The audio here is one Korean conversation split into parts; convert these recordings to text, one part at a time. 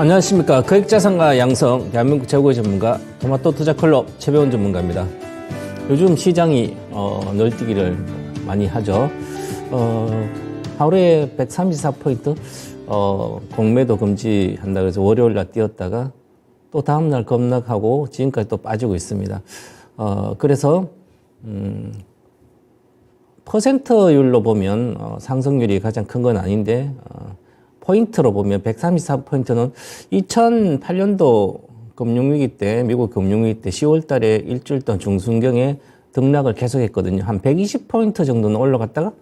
안녕하십니까. 거액자산가 양성 대한민국 최고의 전문가 토마토 투자클럽 최배원 전문가입니다. 요즘 시장이 널뛰기를 많이 하죠. 하루에 134포인트 공매도 금지한다 그래서 월요일 날 뛰었다가 또 다음날 급락하고 지금까지 또 빠지고 있습니다. 그래서 퍼센트율로 보면 상승률이 가장 큰 건 아닌데 포인트로 보면 134포인트는 2008년도 금융위기 때, 미국 금융위기 때 10월 달에 일주일 동안 중순경에 등락을 계속했거든요. 한 120포인트 정도는 올라갔다가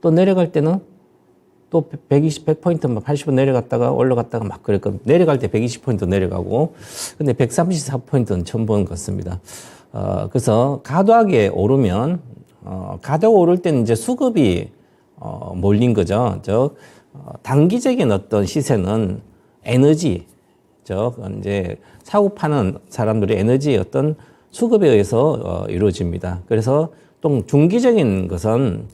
또 내려갈 때는 또 120, 100포인트, 80% 내려갔다가 올라갔다가 막 그랬거든요. 내려갈 때 120포인트 내려가고, 근데 134포인트는 처음 보는 것 같습니다. 그래서 과도하게 오르면, 과도하게 오를 때는 이제 수급이 몰린 거죠. 단기적인 어떤 시세는 에너지, 이제 사고 파는 사람들의 에너지의 어떤 수급에 의해서 이루어집니다. 그래서 또 중기적인 것은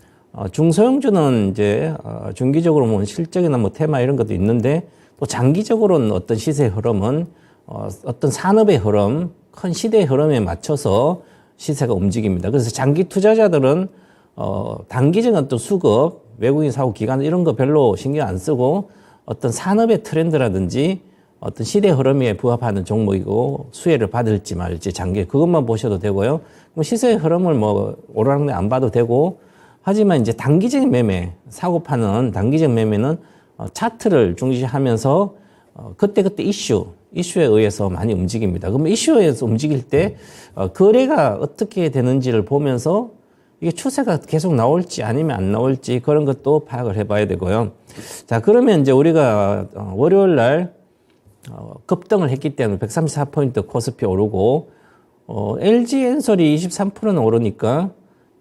중소형주는 이제 중기적으로 뭐 실적이나 뭐 테마 이런 것도 있는데 또 장기적으로는 어떤 시세의 흐름은 어떤 산업의 흐름, 큰 시대의 흐름에 맞춰서 시세가 움직입니다. 그래서 장기 투자자들은 단기적인 어떤 수급, 외국인 사고 기간 이런 거 별로 신경 안 쓰고 어떤 산업의 트렌드라든지 어떤 시대 흐름에 부합하는 종목이고 수혜를 받을지 말지 장기 그것만 보셔도 되고요. 시세의 흐름을 뭐 오르락내 안 봐도 되고 하지만 이제 단기적인 매매, 사고 파는 단기적 매매는 차트를 중시하면서 그때그때 이슈에 의해서 많이 움직입니다. 그러면 이슈에 의해서 움직일 때 거래가 어떻게 되는지를 보면서 이게 추세가 계속 나올지 아니면 안 나올지 그런 것도 파악을 해봐야 되고요. 자, 그러면 이제 우리가 월요일 날 급등을 했기 때문에 134포인트 코스피 오르고 LG엔솔이 23%는 오르니까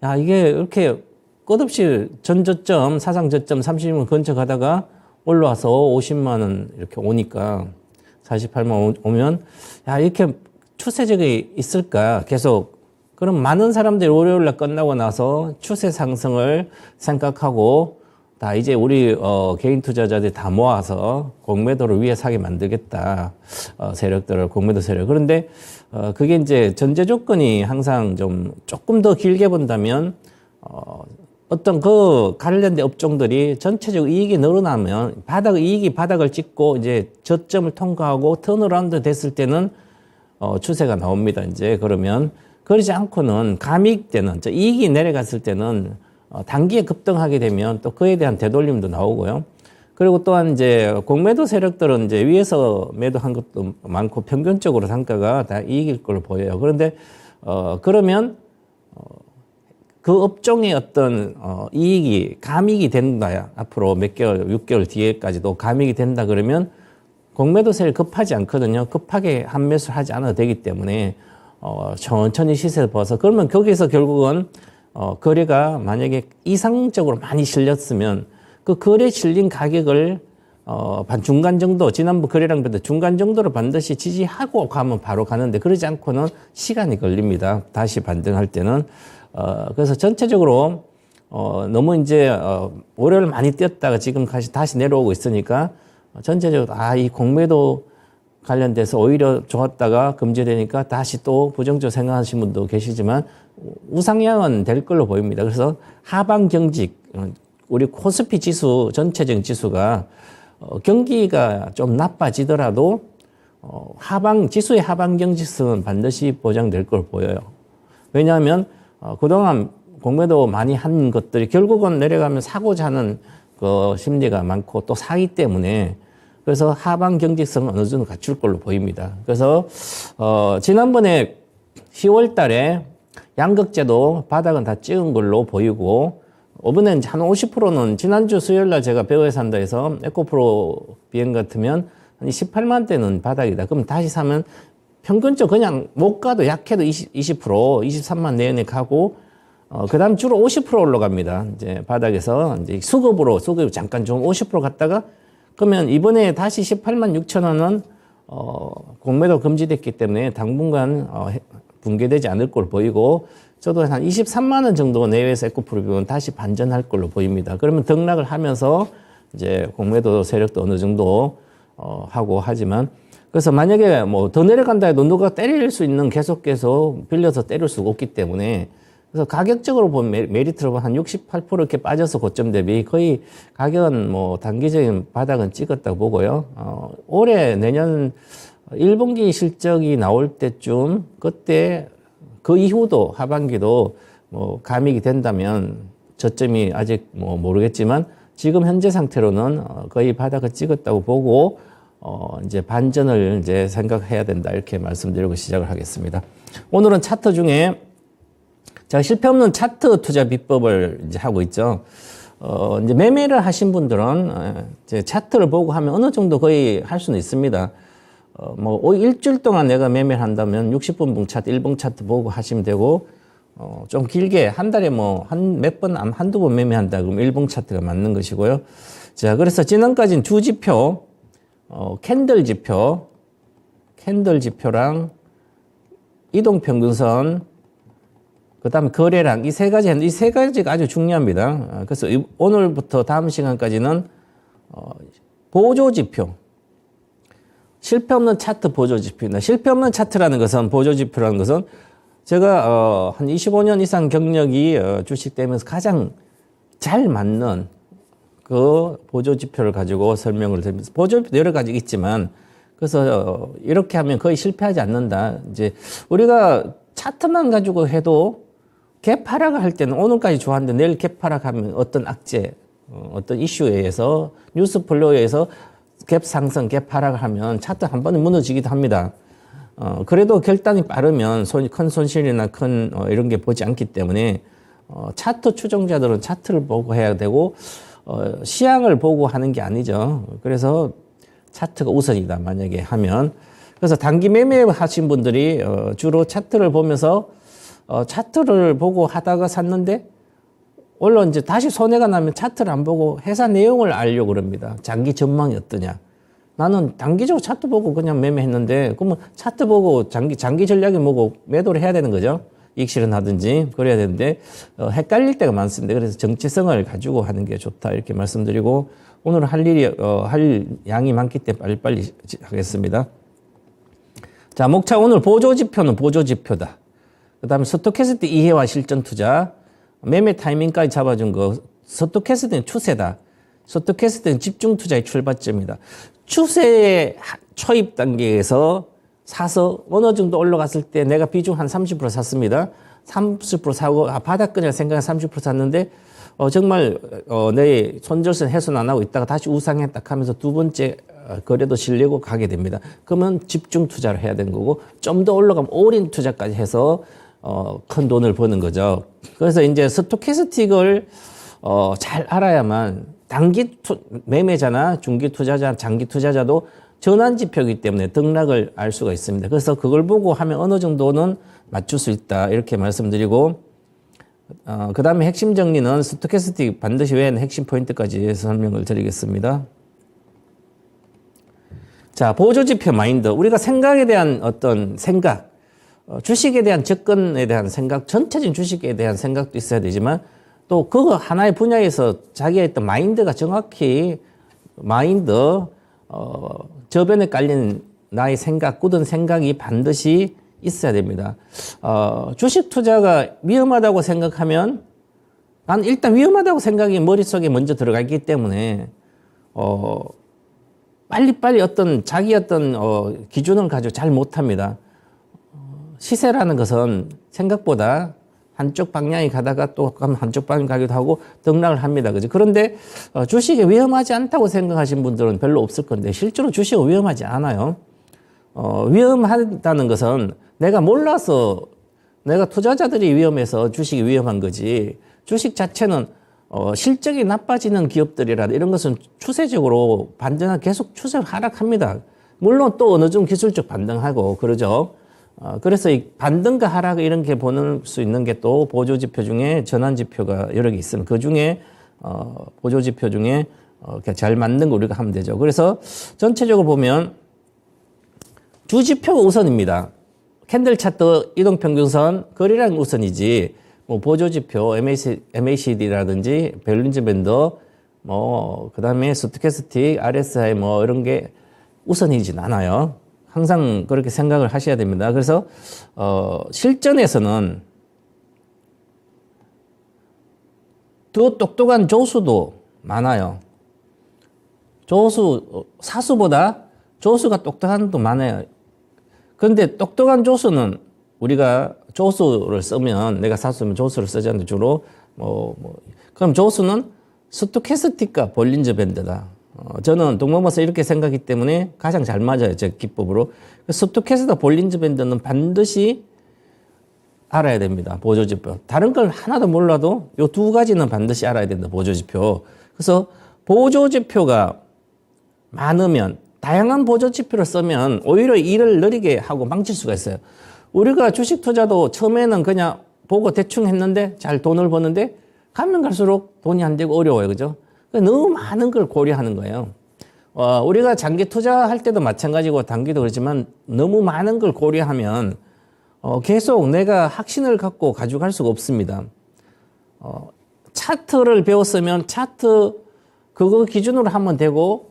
야, 이게 이렇게 끝없이 전저점, 사상 저점 30만 근처 가다가 올라와서 50만 원 이렇게 오니까 48만 원 오면 야, 이렇게 추세적이 있을까? 계속 그럼 많은 사람들이 월요일 날 끝나고 나서 추세 상승을 생각하고 다 이제 우리 개인 투자자들이 다 모아서 공매도를 위에 사게 만들겠다. 세력들을 공매도 세력. 그런데 그게 이제 전제 조건이 항상 좀 조금 더 길게 본다면 어떤 그 관련된 업종들이 전체적 이익이 늘어나면 이익이 바닥을 찍고 이제 저점을 통과하고 턴어라운드 됐을 때는 추세가 나옵니다. 이제 그러면 그러지 않고는 감익 때는 이익이 내려갔을 때는 단기에 급등하게 되면 또 그에 대한 되돌림도 나오고요. 그리고 또한 이제 공매도 세력들은 이제 위에서 매도한 것도 많고 평균적으로 단가가 다 이익일 걸로 보여요. 그런데 그러면 그 업종의 어떤 이익이 감익이 된다. 앞으로 몇 개월, 6개월 뒤에까지도 감익이 된다 그러면 공매도 세력 급하지 않거든요. 급하게 한매수를 하지 않아도 되기 때문에 천천히 시세를 봐서 그러면 거기서 결국은 거래가 만약에 이상적으로 많이 실렸으면 그 거래 실린 가격을 반 중간 정도 지난번 거래량 보다 중간 정도로 반드시 지지하고 가면 바로 가는데 그러지 않고는 시간이 걸립니다. 다시 반등할 때는 그래서 전체적으로 너무 이제 월요일 많이 뛰었다가 지금 다시 내려오고 있으니까 전체적으로 이 공매도 관련돼서 오히려 좋았다가 금지되니까 다시 또 부정적으로 생각하시는 분도 계시지만 우상향은 될 걸로 보입니다. 그래서 하방 경직, 우리 코스피 지수, 전체적인 지수가 경기가 좀 나빠지더라도 지수의 하방 경직성은 반드시 보장될 걸 보여요. 왜냐하면 그동안 공매도 많이 한 것들이 결국은 내려가면 사고자 하는 그 심리가 많고 또 사기 때문에 그래서 하방 경직성은 어느 정도 갖출 걸로 보입니다. 그래서 지난번에 10월 달에 양극재도 바닥은 다 찍은 걸로 보이고 이번엔 한 50%는 지난주 수요일 날 제가 배우에서 한다 해서 에코프로 비행 같으면 한 18만 대는 바닥이다. 그럼 다시 사면 평균적으로 그냥 못 가도 약해도 20%, 23만 내연에 가고 그 다음 주로 50% 올라갑니다. 이제 바닥에서 이제 수급이 잠깐 좀 50% 갔다가 그러면 이번에 다시 18만 6천 원은 공매도 금지됐기 때문에 당분간 붕괴되지 않을 걸로 보이고 저도 한 23만 원 정도 내외에서 에코프로 비면 다시 반전할 걸로 보입니다. 그러면 등락을 하면서 이제 공매도 세력도 어느 정도 하고 하지만 그래서 만약에 뭐 더 내려간다 해도 누가 때릴 수 있는 계속해서 빌려서 때릴 수가 없기 때문에 그래서 가격적으로 보면 메리트로 보면 한 68% 이렇게 빠져서 고점 대비 거의 가격은 뭐 단기적인 바닥은 찍었다고 보고요. 올해 내년 1분기 실적이 나올 때쯤 그때 그 이후도 하반기도 뭐 감익이 된다면 저점이 아직 뭐 모르겠지만 지금 현재 상태로는 거의 바닥을 찍었다고 보고 이제 반전을 이제 생각해야 된다 이렇게 말씀드리고 시작을 하겠습니다. 오늘은 차트 중에 제가 실패 없는 차트 투자 비법을 이제 하고 있죠. 이제 매매를 하신 분들은 이제 차트를 보고 하면 어느 정도 거의 할 수는 있습니다. 뭐 일주일 동안 내가 매매를 한다면 60분봉 차트, 1분 차트 보고 하시면 되고 좀 길게 한 달에 뭐 몇 번, 한두 번 매매한다 그러면 1분 차트가 맞는 것이고요. 자, 그래서 지난까지는 두 지표, 캔들 지표랑 이동평균선, 그 다음에 거래량, 이 세 가지가 아주 중요합니다. 그래서 오늘부터 다음 시간까지는 보조지표, 실패 없는 차트 보조지표입니다. 실패 없는 차트라는 것은, 보조지표라는 것은 제가 한 25년 이상 경력이 주식 되면서 가장 잘 맞는 그 보조지표를 가지고 설명을 드립니다. 보조지표 여러 가지 있지만 그래서 이렇게 하면 거의 실패하지 않는다. 이제 우리가 차트만 가지고 해도 갭 하락을 할 때는 오늘까지 좋았는데 내일 갭 하락하면 어떤 악재, 어떤 이슈에 의해서 뉴스 플로우에 의해서 갭 상승, 갭 하락을 하면 차트 한 번에 무너지기도 합니다. 그래도 결단이 빠르면 큰 손실이나 큰 이런 게 보지 않기 때문에 차트 추종자들은 차트를 보고 해야 되고 시향을 보고 하는 게 아니죠. 그래서 차트가 우선이다 만약에 하면. 그래서 단기 매매 하신 분들이 주로 차트를 보면서 차트를 보고 하다가 샀는데 물론 이제 다시 손해가 나면 차트를 안 보고 회사 내용을 알려고 그럽니다. 장기 전망이 어떠냐. 나는 단기적으로 차트 보고 그냥 매매했는데 그러면 차트 보고 장기 전략이 뭐고 매도를 해야 되는 거죠. 이익 실현하든지 그래야 되는데 헷갈릴 때가 많습니다. 그래서 정체성을 가지고 하는 게 좋다 이렇게 말씀드리고 오늘 할 양이 많기 때문에 빨리빨리 하겠습니다. 자, 목차 오늘 보조지표는 보조지표다. 그 다음에 스토캐스틱 이해와 실전 투자, 매매 타이밍까지 잡아준 거, 스토캐스틱은 추세다. 스토캐스틱은 집중 투자의 출발점이다. 추세의 초입 단계에서 사서 어느 정도 올라갔을 때 내가 비중 한 30% 샀습니다. 30% 사고 바닥권이라 생각해 30% 샀는데 정말 내 손절선 해소는 안 하고 있다가 다시 우상에 딱 하면서 두 번째 거래도 실려고 가게 됩니다. 그러면 집중 투자를 해야 되는 거고 좀 더 올라가면 올인 투자까지 해서 큰 돈을 버는 거죠. 그래서 이제 스토캐스틱을 잘 알아야만 단기 매매자나 중기 투자자, 장기 투자자도 전환 지표이기 때문에 등락을 알 수가 있습니다. 그래서 그걸 보고 하면 어느 정도는 맞출 수 있다 이렇게 말씀드리고 그 다음에 핵심 정리는 스토캐스틱 반드시 외에는 핵심 포인트까지 설명을 드리겠습니다. 자, 보조지표 마인드. 우리가 생각에 대한 어떤 생각, 주식에 대한 접근에 대한 생각, 전체적인 주식에 대한 생각도 있어야 되지만 또 그거 하나의 분야에서 자기의 어떤 마인드가 정확히 저변에 깔린 나의 생각, 굳은 생각이 반드시 있어야 됩니다. 주식 투자가 위험하다고 생각하면 난 일단 위험하다고 생각이 머릿속에 먼저 들어가 있기 때문에 빨리빨리 자기 기준을 가지고 잘 못합니다. 시세라는 것은 생각보다 한쪽 방향이 가다가 또 한쪽 방향 가기도 하고 등락을 합니다. 그죠? 그런데 주식이 위험하지 않다고 생각하시는 분들은 별로 없을 건데 실제로 주식은 위험하지 않아요. 위험하다는 것은 내가 몰라서 내가 투자자들이 위험해서 주식이 위험한 거지 주식 자체는 실적이 나빠지는 기업들이라 이런 것은 추세적으로 계속 추세 하락합니다. 물론 또 어느 정도 기술적 반등하고 그러죠. 그래서 이 반등과 하락 이런 게 보는 수 있는 게 또 보조지표 중에 전환지표가 여러 개 있습니다. 그 중에 보조지표 중에 잘 맞는 거 우리가 하면 되죠. 그래서 전체적으로 보면 주지표가 우선입니다. 캔들 차트, 이동평균선, 거래량 우선이지 뭐 보조지표, MACD라든지 벨린즈 밴드, 그 다음에 스토캐스틱, RSI 이런 게 우선이진 않아요. 항상 그렇게 생각을 하셔야 됩니다. 그래서 실전에서는 더 똑똑한 조수도 많아요. 사수보다 조수가 똑똑한 것도 많아요. 그런데 똑똑한 조수는 우리가 조수를 쓰면, 내가 사수면 조수를 쓰지 않는데 주로 그럼 조수는 스토캐스틱과 볼린저 밴드다. 저는 동방버스 이렇게 생각하기 때문에 가장 잘 맞아요. 제 기법으로. 스토캐스트와 볼린저 밴드는 반드시 알아야 됩니다. 보조지표. 다른 걸 하나도 몰라도 요 두 가지는 반드시 알아야 된다. 보조지표. 그래서 보조지표가 많으면, 다양한 보조지표를 쓰면 오히려 일을 느리게 하고 망칠 수가 있어요. 우리가 주식 투자도 처음에는 그냥 보고 대충 했는데 잘 돈을 버는데 가면 갈수록 돈이 안 되고 어려워요. 그죠? 너무 많은 걸 고려하는 거예요. 우리가 장기 투자할 때도 마찬가지고 단기도 그렇지만 너무 많은 걸 고려하면 계속 내가 확신을 갖고 가져갈 수가 없습니다. 차트를 배웠으면 차트 그거 기준으로 하면 되고,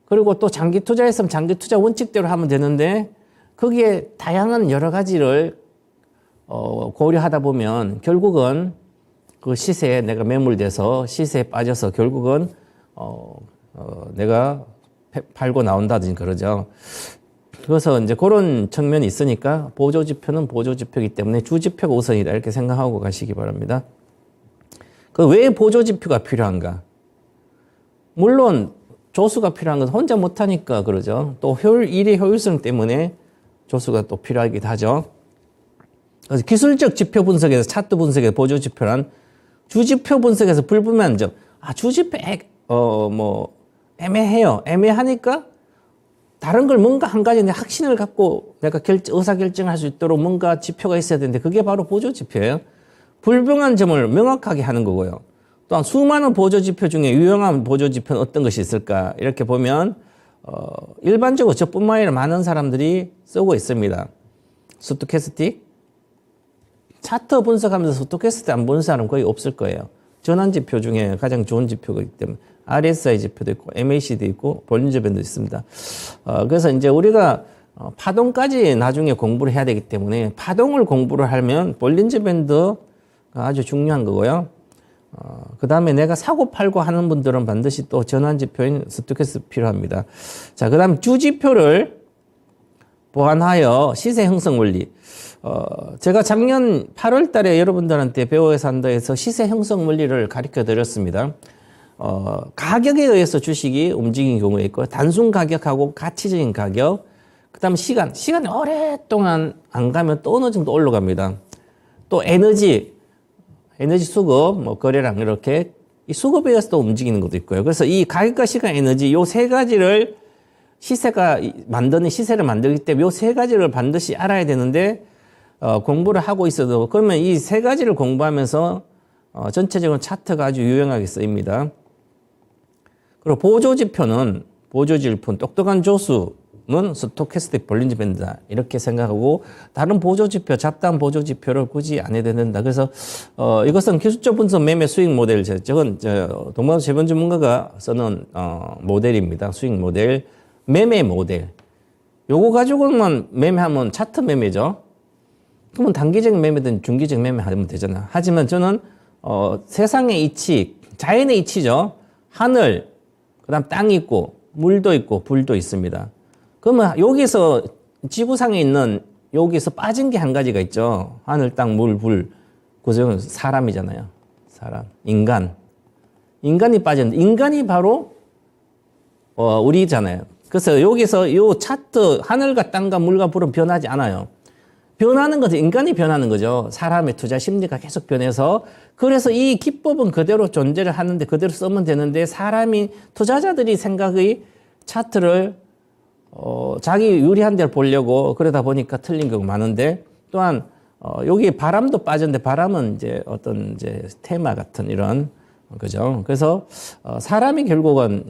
그리고 또 장기 투자했으면 장기 투자 원칙대로 하면 되는데, 거기에 다양한 여러 가지를 고려하다 보면 결국은 그 시세에 내가 매몰돼서 시세에 빠져서 결국은 내가 팔고 나온다든지 그러죠. 그래서 이제 그런 측면이 있으니까 보조지표는 보조지표이기 때문에 주지표가 우선이다 이렇게 생각하고 가시기 바랍니다. 그 왜 보조지표가 필요한가? 물론 조수가 필요한 건 혼자 못하니까 그러죠. 또 일의 효율성 때문에 조수가 또 필요하기도 하죠. 그래서 기술적 지표 분석에서 차트 분석에서 보조지표란 주지표 분석에서 불분명한 점. 주지표 애매해요. 애매하니까 다른 걸 뭔가 한 가지 내 확신을 갖고 내가 의사결정할 수 있도록 뭔가 지표가 있어야 되는데 그게 바로 보조지표예요. 불분명한 점을 명확하게 하는 거고요. 또한 수많은 보조지표 중에 유용한 보조지표는 어떤 것이 있을까? 이렇게 보면 일반적으로 저뿐만 아니라 많은 사람들이 쓰고 있습니다. 스토캐스틱. 차트 분석하면서 스토캐스틱 안 보는 사람 거의 없을 거예요. 전환지표 중에 가장 좋은 지표가 있기 때문에 RSI 지표도 있고 MAC도 있고 볼린저 밴드도 있습니다. 그래서 이제 우리가 파동까지 나중에 공부를 해야 되기 때문에 파동을 공부를 하면 볼린저 밴드가 아주 중요한 거고요. 그 다음에 내가 사고 팔고 하는 분들은 반드시 또 전환지표인 스토캐스틱 필요합니다. 자, 그 다음 주지표를 보완하여 시세 형성 원리. 제가 작년 8월 달에 여러분들한테 배워야 산다에서 시세 형성 원리를 가르쳐 드렸습니다. 가격에 의해서 주식이 움직이는 경우가 있고, 단순 가격하고 가치적인 가격, 그 다음 시간이 오랫동안 안 가면 또 어느 정도 올라갑니다. 또 에너지 수급, 거래량 이렇게 이 수급에 의해서 또 움직이는 것도 있고요. 그래서 이 가격과 시간, 에너지 요 세 가지를 시세를 만들기 때문에 요 세 가지를 반드시 알아야 되는데, 공부를 하고 있어도 그러면 이 세 가지를 공부하면서 전체적으로 차트가 아주 유용하게 쓰입니다. 그리고 보조지표, 똑똑한 조수는 스토캐스틱 볼린저 밴드다 이렇게 생각하고, 다른 보조지표, 잡다한 보조지표를 굳이 안 해야 된다. 그래서 이것은 기술적 분석 매매 수익 모델, 저건 동방도 재본 전문가가 쓰는 모델입니다. 수익 모델, 매매 모델. 요거 가지고만 매매하면 차트 매매죠. 그러면 단기적인 매매든 중기적 매매 하면 되잖아. 하지만 저는 세상의 이치, 자연의 이치죠. 하늘, 그다음 땅이 있고 물도 있고 불도 있습니다. 그러면 여기서 지구상에 있는 여기서 빠진 게 한 가지가 있죠. 하늘, 땅, 물, 불. 그중 사람이잖아요. 사람, 인간이 빠졌는데 인간이 바로 우리잖아요. 그래서 여기서 요 차트 하늘과 땅과 물과 불은 변하지 않아요. 변하는 것은 인간이 변하는 거죠. 사람의 투자 심리가 계속 변해서. 그래서 이 기법은 그대로 존재를 하는데 그대로 쓰면 되는데, 투자자들이 생각의 차트를 자기 유리한 데를 보려고 그러다 보니까 틀린 경우가 많은데, 또한 여기 바람도 빠졌는데 바람은 이제 어떤 이제 테마 같은 이런 그죠. 그래서 사람이 결국은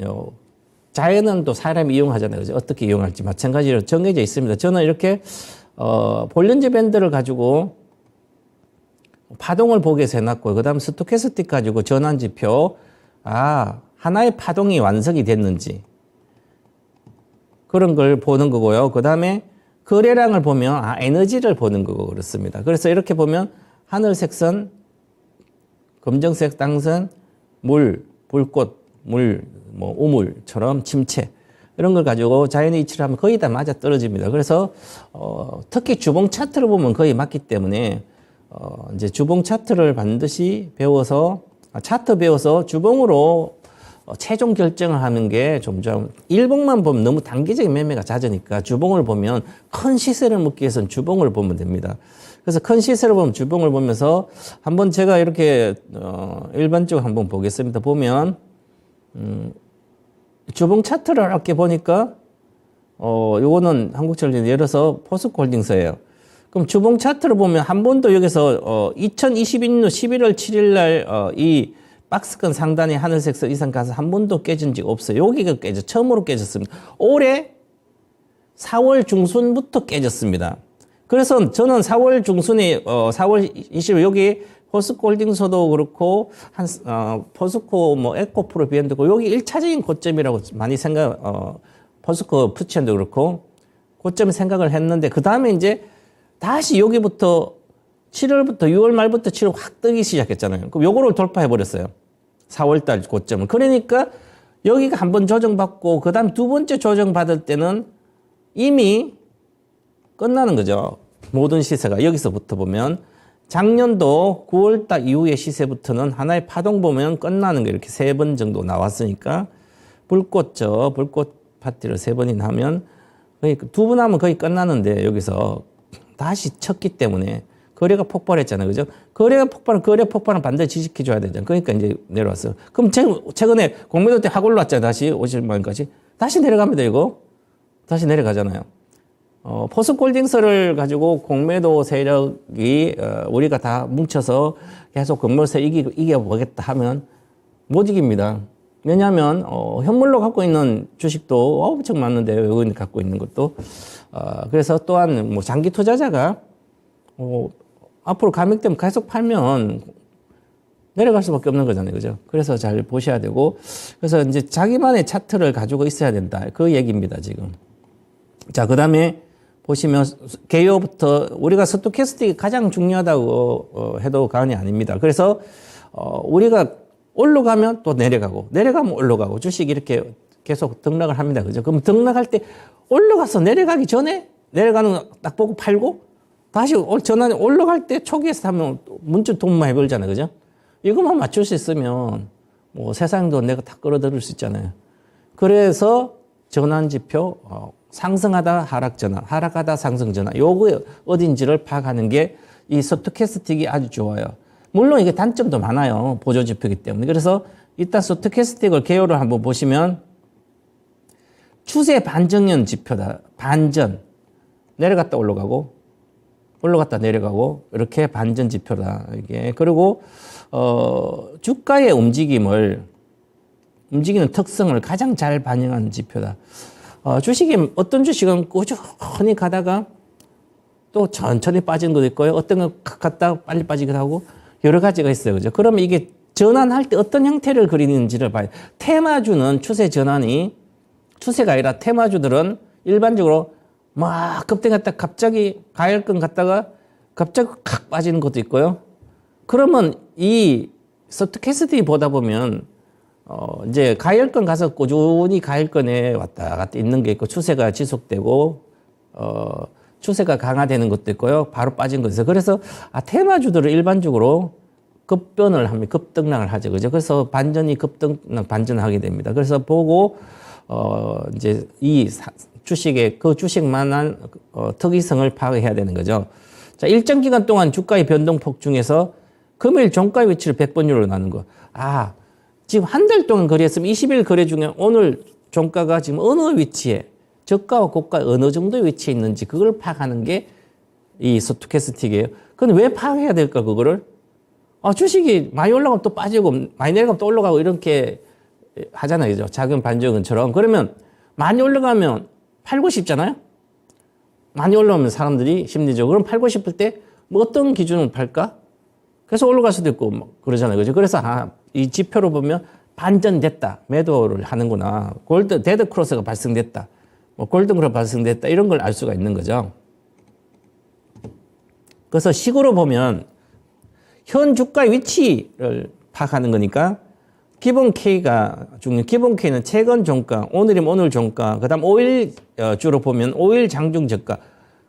자연은 또 사람이 이용하잖아요. 그죠? 어떻게 이용할지 마찬가지로 정해져 있습니다. 저는 이렇게 볼린저 밴드를 가지고 파동을 보기 위해서 해놨고, 그 다음 스토캐스틱 가지고 전환지표, 하나의 파동이 완성이 됐는지, 그런 걸 보는 거고요. 그 다음에 거래량을 보면 에너지를 보는 거고 그렇습니다. 그래서 이렇게 보면 하늘색 선, 검정색 땅선, 물, 불꽃, 물, 뭐 우물처럼 침체 이런 걸 가지고 자연의 이치를 하면 거의 다 맞아 떨어집니다. 그래서 특히 주봉 차트를 보면 거의 맞기 때문에 이제 주봉 차트를 반드시 배워서 차트 배워서 주봉으로 최종 결정을 하는 게 좀 일봉만 보면 너무 단기적인 매매가 잦으니까 주봉을 보면 큰 시세를 먹기 위해서는 주봉을 보면 됩니다. 그래서 큰 시세를 보면 주봉을 보면서 한번 제가 이렇게 일반적으로 한번 보겠습니다. 보면 주봉 차트를 이렇게 보니까 요거는 한국전력 열어서 포스코홀딩스예요. 그럼 주봉 차트를 보면 한 번도 여기서 2021년 11월 7일 날 이 박스권 상단에 하늘색 선 이상 가서 한 번도 깨진 적 없어요. 여기가 처음으로 깨졌습니다. 올해 4월 중순부터 깨졌습니다. 그래서 저는 4월 중순에 4월 20일 여기 포스코홀딩스도 그렇고 포스코 뭐 에코프로 비엔드고 여기 1차적인 고점이라고 많이 포스코 푸치엔도 그렇고 고점 생각을 했는데 그 다음에 이제 다시 여기부터 7월부터 6월 말부터 7월 확 뜨기 시작했잖아요. 그럼 요거를 돌파해 버렸어요. 4월 달 고점을. 그러니까 여기가 한번 조정받고 그다음 두 번째 조정받을 때는 이미 끝나는 거죠. 모든 시세가 여기서부터 보면 작년도 9월 달 이후의 시세부터는 하나의 파동 보면 끝나는 거 이렇게 3번 정도 나왔으니까 불꽃 파티를 3번이나 하면 거의 2번 하면 거의 끝나는데 여기서 다시 쳤기 때문에 거래가 폭발했잖아요. 그죠? 거래 폭발은 반드시 지지켜줘야 되잖아요. 그러니까 이제 내려왔어요. 그럼 최근에 공매도 때 확 올랐잖아요. 다시 50만원까지. 다시 내려갑니다, 이거. 다시 내려가잖아요. 포스코홀딩스를 가지고 공매도 세력이, 우리가 다 뭉쳐서 계속 건물세 이겨보겠다 하면 못 이깁니다. 왜냐하면, 현물로 갖고 있는 주식도 엄청 많은데, 외국인이 갖고 있는 것도. 그래서 또한 뭐 장기 투자자가, 앞으로 감액되면 계속 팔면 내려갈 수밖에 없는 거잖아요. 그죠? 그래서 잘 보셔야 되고. 그래서 이제 자기만의 차트를 가지고 있어야 된다. 그 얘기입니다, 지금. 자, 그 다음에 보시면 개요부터 우리가 스토캐스틱이 가장 중요하다고 해도 과언이 아닙니다. 그래서 우리가 올라가면 또 내려가면 올라가고 주식이 이렇게 계속 등락을 합니다. 그죠? 그럼 등락할 때 올라가서 내려가기 전에 내려가는 거 딱 보고 팔고 다시 전환이 올라갈 때 초기에 사면 문득 돈 많이 벌잖아요. 그죠? 이것만 맞출 수 있으면 뭐 세상도 내가 다 끌어들일 수 있잖아요. 그래서 전환지표, 상승하다 하락 전환, 하락하다 상승 전환, 요거 어딘지를 파악하는 게 이 스토캐스틱이 아주 좋아요. 물론 이게 단점도 많아요. 보조지표이기 때문에. 그래서 이따 스토캐스틱을 개요를 한번 보시면 추세 반정형 지표다. 반전. 내려갔다 올라가고 올라갔다 내려가고 이렇게 반전 지표다. 이게 그리고 주가의 움직이는 특성을 가장 잘 반영하는 지표다. 주식이 어떤 주식은 꾸준히 가다가 또 천천히 빠지는 것도 있고요. 어떤 건 갔다 빨리 빠지기도 하고 여러 가지가 있어요. 그죠? 그러면 이게 전환할 때 어떤 형태를 그리는지를 봐요. 테마주는 추세 전환이 추세가 아니라 테마주들은 일반적으로 막 급등했다 갑자기 가열권 갔다가 갑자기 칵 빠지는 것도 있고요. 그러면 이 스토캐스틱 보다 보면 이제 가열권 가서 꾸준히 가열권에 왔다 갔다 있는 게 있고 추세가 지속되고 추세가 강화되는 것도 있고요. 바로 빠진 것도 있어요. 그래서 테마주들을 일반적으로 급변을 합니다. 급등락을 하죠. 그죠? 그래서 반전이 반전을 하게 됩니다. 그래서 보고 이제 이 주식의 그 주식만한 특이성을 파악해야 되는 거죠. 자, 일정 기간 동안 주가의 변동폭 중에서 금일 종가 위치를 100번율로 나눈 거. 지금 한 달 동안 거래했으면 20일 거래 중에 오늘 종가가 지금 어느 위치에 저가와 고가 어느 정도의 위치에 있는지 그걸 파악하는 게 이 스토캐스틱이에요. 근데 왜 파악해야 될까 그거를? 주식이 많이 올라가면 또 빠지고 많이 내려가면 또 올라가고 이렇게 하잖아요. 그죠? 작은 반전처럼. 그러면 많이 올라가면 팔고 싶잖아요. 많이 올라오면 사람들이 심리적으로 그럼 팔고 싶을 때 뭐 어떤 기준으로 팔까? 그래서 올라갈 수도 있고 뭐 그러잖아요. 그죠? 그래서 이 지표로 보면 반전됐다. 매도를 하는구나. 데드 크로스가 발생됐다. 뭐 골든크로 발생됐다 이런 걸 알 수가 있는 거죠. 그래서 식으로 보면 현 주가의 위치를 파악하는 거니까 기본 K가 중요. 기본 K는 최근 종가, 오늘이면 오늘 종가, 그다음 5일 주로 보면 5일 장중 저가.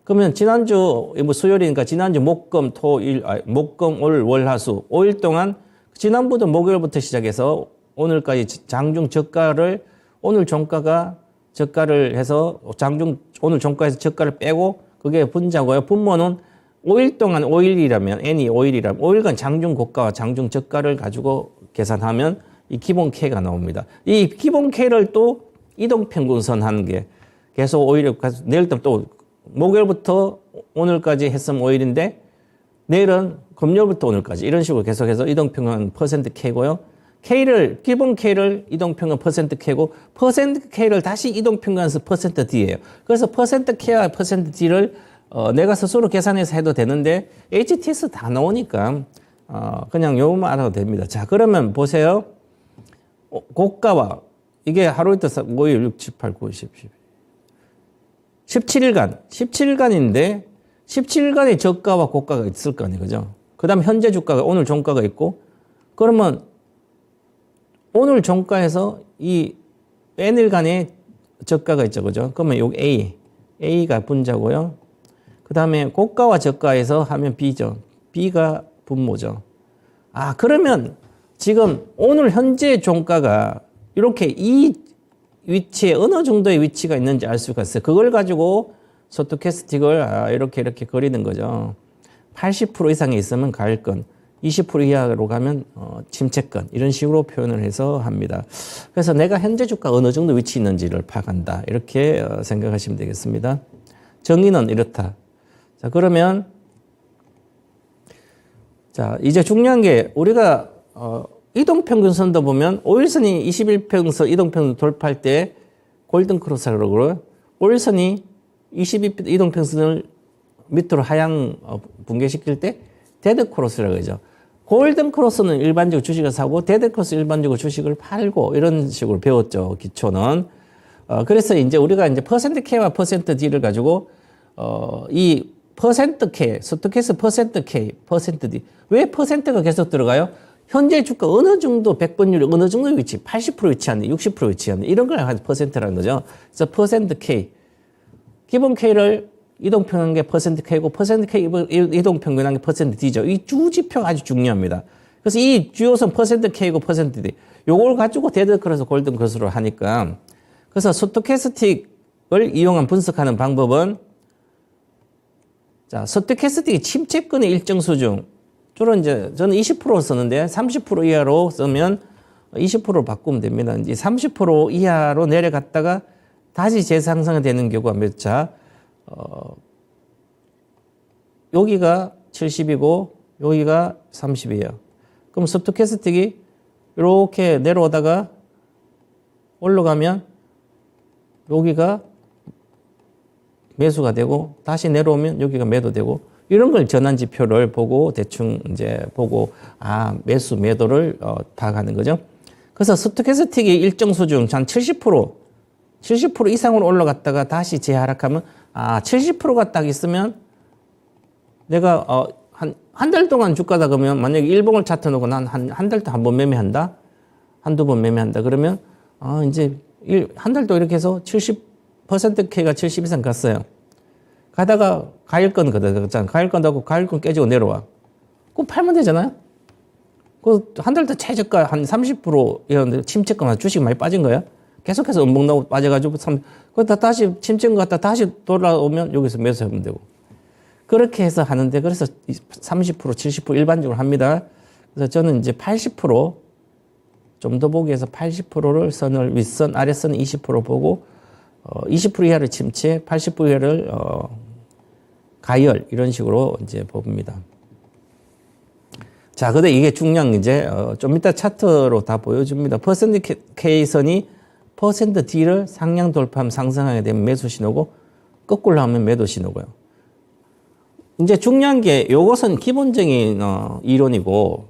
그러면 지난주 뭐 수요일이니까 지난주 목금 토일 목금 월 화수 5일 동안 지난부터 목요일부터 시작해서 오늘까지 장중 저가를 오늘 종가가 저가를 해서 장중 오늘 종가에서 저가를 빼고 그게 분자고요. 분모는 5일 동안 5일이라면 n이 5일이라면 5일간 장중 고가와 장중 저가를 가지고 계산하면 이 기본 K가 나옵니다. 이 기본 K를 또 이동평균선 하는 게 계속 5일 내일 또 목요일부터 오늘까지 했으면 5일인데 내일은 금요일부터 오늘까지 이런 식으로 계속해서 이동평균 퍼센트 K고요. K를 기본 K를 이동평균 퍼센트 K고 퍼센트 K를 다시 이동평균에서 퍼센트 D예요. 그래서 퍼센트 K와 퍼센트 D를 내가 스스로 계산해서 해도 되는데 HTS 다 나오니까 그냥 요것만 알아도 됩니다. 자, 그러면 보세요. 고가와 이게 하루 이틀 5일 6, 7, 8, 9, 10, 17일간 17일간인데 17일간의 저가와 고가가 있을 거 아니에요. 그죠? 그 다음 현재 주가가 오늘 종가가 있고 그러면 오늘 종가에서 이 N일간의 저가가 있죠. 그죠? 그러면 여기 A가 분자고요. 그 다음에 고가와 저가에서 하면 B죠. B가 분모죠. 그러면 지금 오늘 현재 종가가 이렇게 이 위치에 어느 정도의 위치가 있는지 알 수가 있어요. 그걸 가지고 스토캐스틱을 이렇게 그리는 거죠. 80% 이상에 있으면 가을권, 20% 이하로 가면 침체권 이런 식으로 표현을 해서 합니다. 그래서 내가 현재 주가 어느 정도 위치 있는지를 파악한다. 이렇게 생각하시면 되겠습니다. 정의는 이렇다. 자, 그러면 자, 이제 중요한 게 우리가 이동평균선도 보면 5일선이 21평선 이동평균 돌파할 때 골든크로스라고 그러고요. 5일선이 22 이동평선을 밑으로 하향 붕괴시킬 때 데드크로스라고 하죠. 골든크로스는 일반적으로 주식을 사고 데드크로스 일반적으로 주식을 팔고 이런 식으로 배웠죠. 기초는. 그래서 이제 우리가 이제 퍼센트 K와 퍼센트 D를 가지고 이 퍼센트 K, 스토캐스 퍼센트 K, 퍼센트 D. 왜 퍼센트가 계속 들어가요? 현재 주가 어느 정도 백분율이 어느 정도 위치, 80% 위치하는, 60% 위치하는 이런 걸 퍼센트라는 거죠. 그래서 퍼센트 K. 기본 K를 이동평균한 게 퍼센트 K고 퍼센트 K 이동평균한 게 퍼센트 D죠. 이 두 지표가 아주 중요합니다. 그래서 이 주요선 퍼센트 K고 퍼센트 D. 요걸 가지고 데드크로스 골든크로스로 하니까 그래서 스토캐스틱을 이용한 분석하는 방법은 자, 스토캐스틱이 침체권의 일정 수준 주로 이제 저는 20% 썼는데 30% 이하로 쓰면 20%로 바꾸면 됩니다. 이제 30% 이하로 내려갔다가 다시 재상승이 되는 경우가 몇 차? 여기가 70이고 여기가 30이에요. 그럼 스토캐스틱이 이렇게 내려오다가 올라가면 여기가 매수가 되고 다시 내려오면 여기가 매도되고 이런 걸 전환 지표를 보고 대충 이제 보고 매수 매도를 파악하는 거죠. 그래서 스토캐스틱이 일정 수준 한 70% 이상으로 올라갔다가 다시 재하락하면 70%가 딱 있으면 내가 한 달 동안 주가다 그러면 만약에 일봉을 차트 놓고 난 한 달 동안 한 번 매매한다. 한두 번 매매한다. 그러면 이제 한 달 동안 이렇게 해서 70% K가 70 이상 갔어요. 가다가 가일권 그랬잖아. 가일권 하고 가일권 깨지고 내려와. 그럼 팔면 되잖아요. 그 한 달 더 최저가 한 30% 이런 침체권 주식 많이 빠진 거야. 계속해서 음봉 나고 빠져가지고 그러다 다시 침체권 갔다 다시 돌아오면 여기서 매수하면 되고. 그렇게 해서 하는데 그래서 30% 70% 일반적으로 합니다. 그래서 저는 이제 80% 좀 더 보기 위해서 80%를 선을 윗선 아랫선 20% 보고 20% 이하를 침체, 80% 이하를 가열 이런 식으로 이제 봅니다. 자, 근데 이게 중요한 이제 좀 이따 차트로 다 보여줍니다. 퍼센트 K선이 퍼센트 D를 상향 돌파하면 상승하게 되면 매수 신호고 거꾸로 하면 매도 신호고요. 이제 중요한 게 요것은 기본적인 이론이고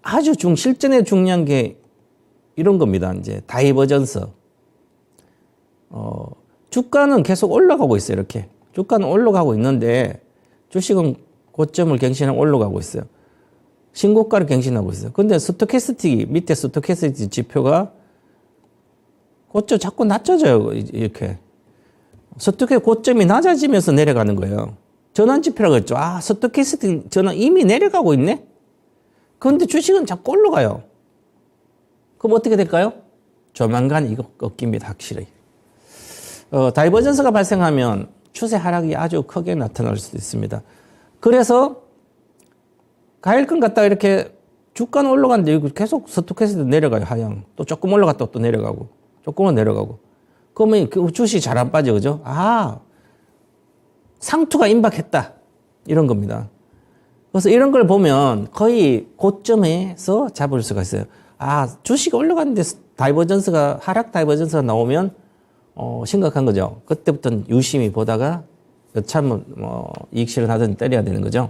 아주 실전에 중요한 게 이런 겁니다. 이제 다이버전스. 주가는 계속 올라가고 있어요. 이렇게. 주가는 올라가고 있는데 주식은 고점을 갱신하고 올라가고 있어요. 신고가를 갱신하고 있어요. 근데 스토캐스틱이 밑에 스토캐스틱 지표가 고점 자꾸 낮춰져요. 이렇게. 스토캐스틱 고점이 낮아지면서 내려가는 거예요. 전환지표라고 했죠. 아, 스토캐스틱 전환 이미 내려가고 있네? 그런데 주식은 자꾸 올라가요. 그럼 어떻게 될까요? 조만간 이거 꺾입니다. 확실히. 다이버전스가 발생하면 추세 하락이 아주 크게 나타날 수도 있습니다. 그래서 가일권 갖다가 이렇게 주가는 올라가는데 여기 계속 스토캐스틱 내려가요. 하향. 또 조금 올라갔다 또 내려가고. 조금은 내려가고. 그러면 그 주식이 잘 안 빠져. 그죠? 아, 상투가 임박했다. 이런 겁니다. 그래서 이런 걸 보면 거의 고점에서 잡을 수가 있어요. 아, 주식이 올라갔는데 다이버전스가, 하락 다이버전스가 나오면, 심각한 거죠. 그때부터는 유심히 보다가 여차하면 이익 실현하든 때려야 되는 거죠.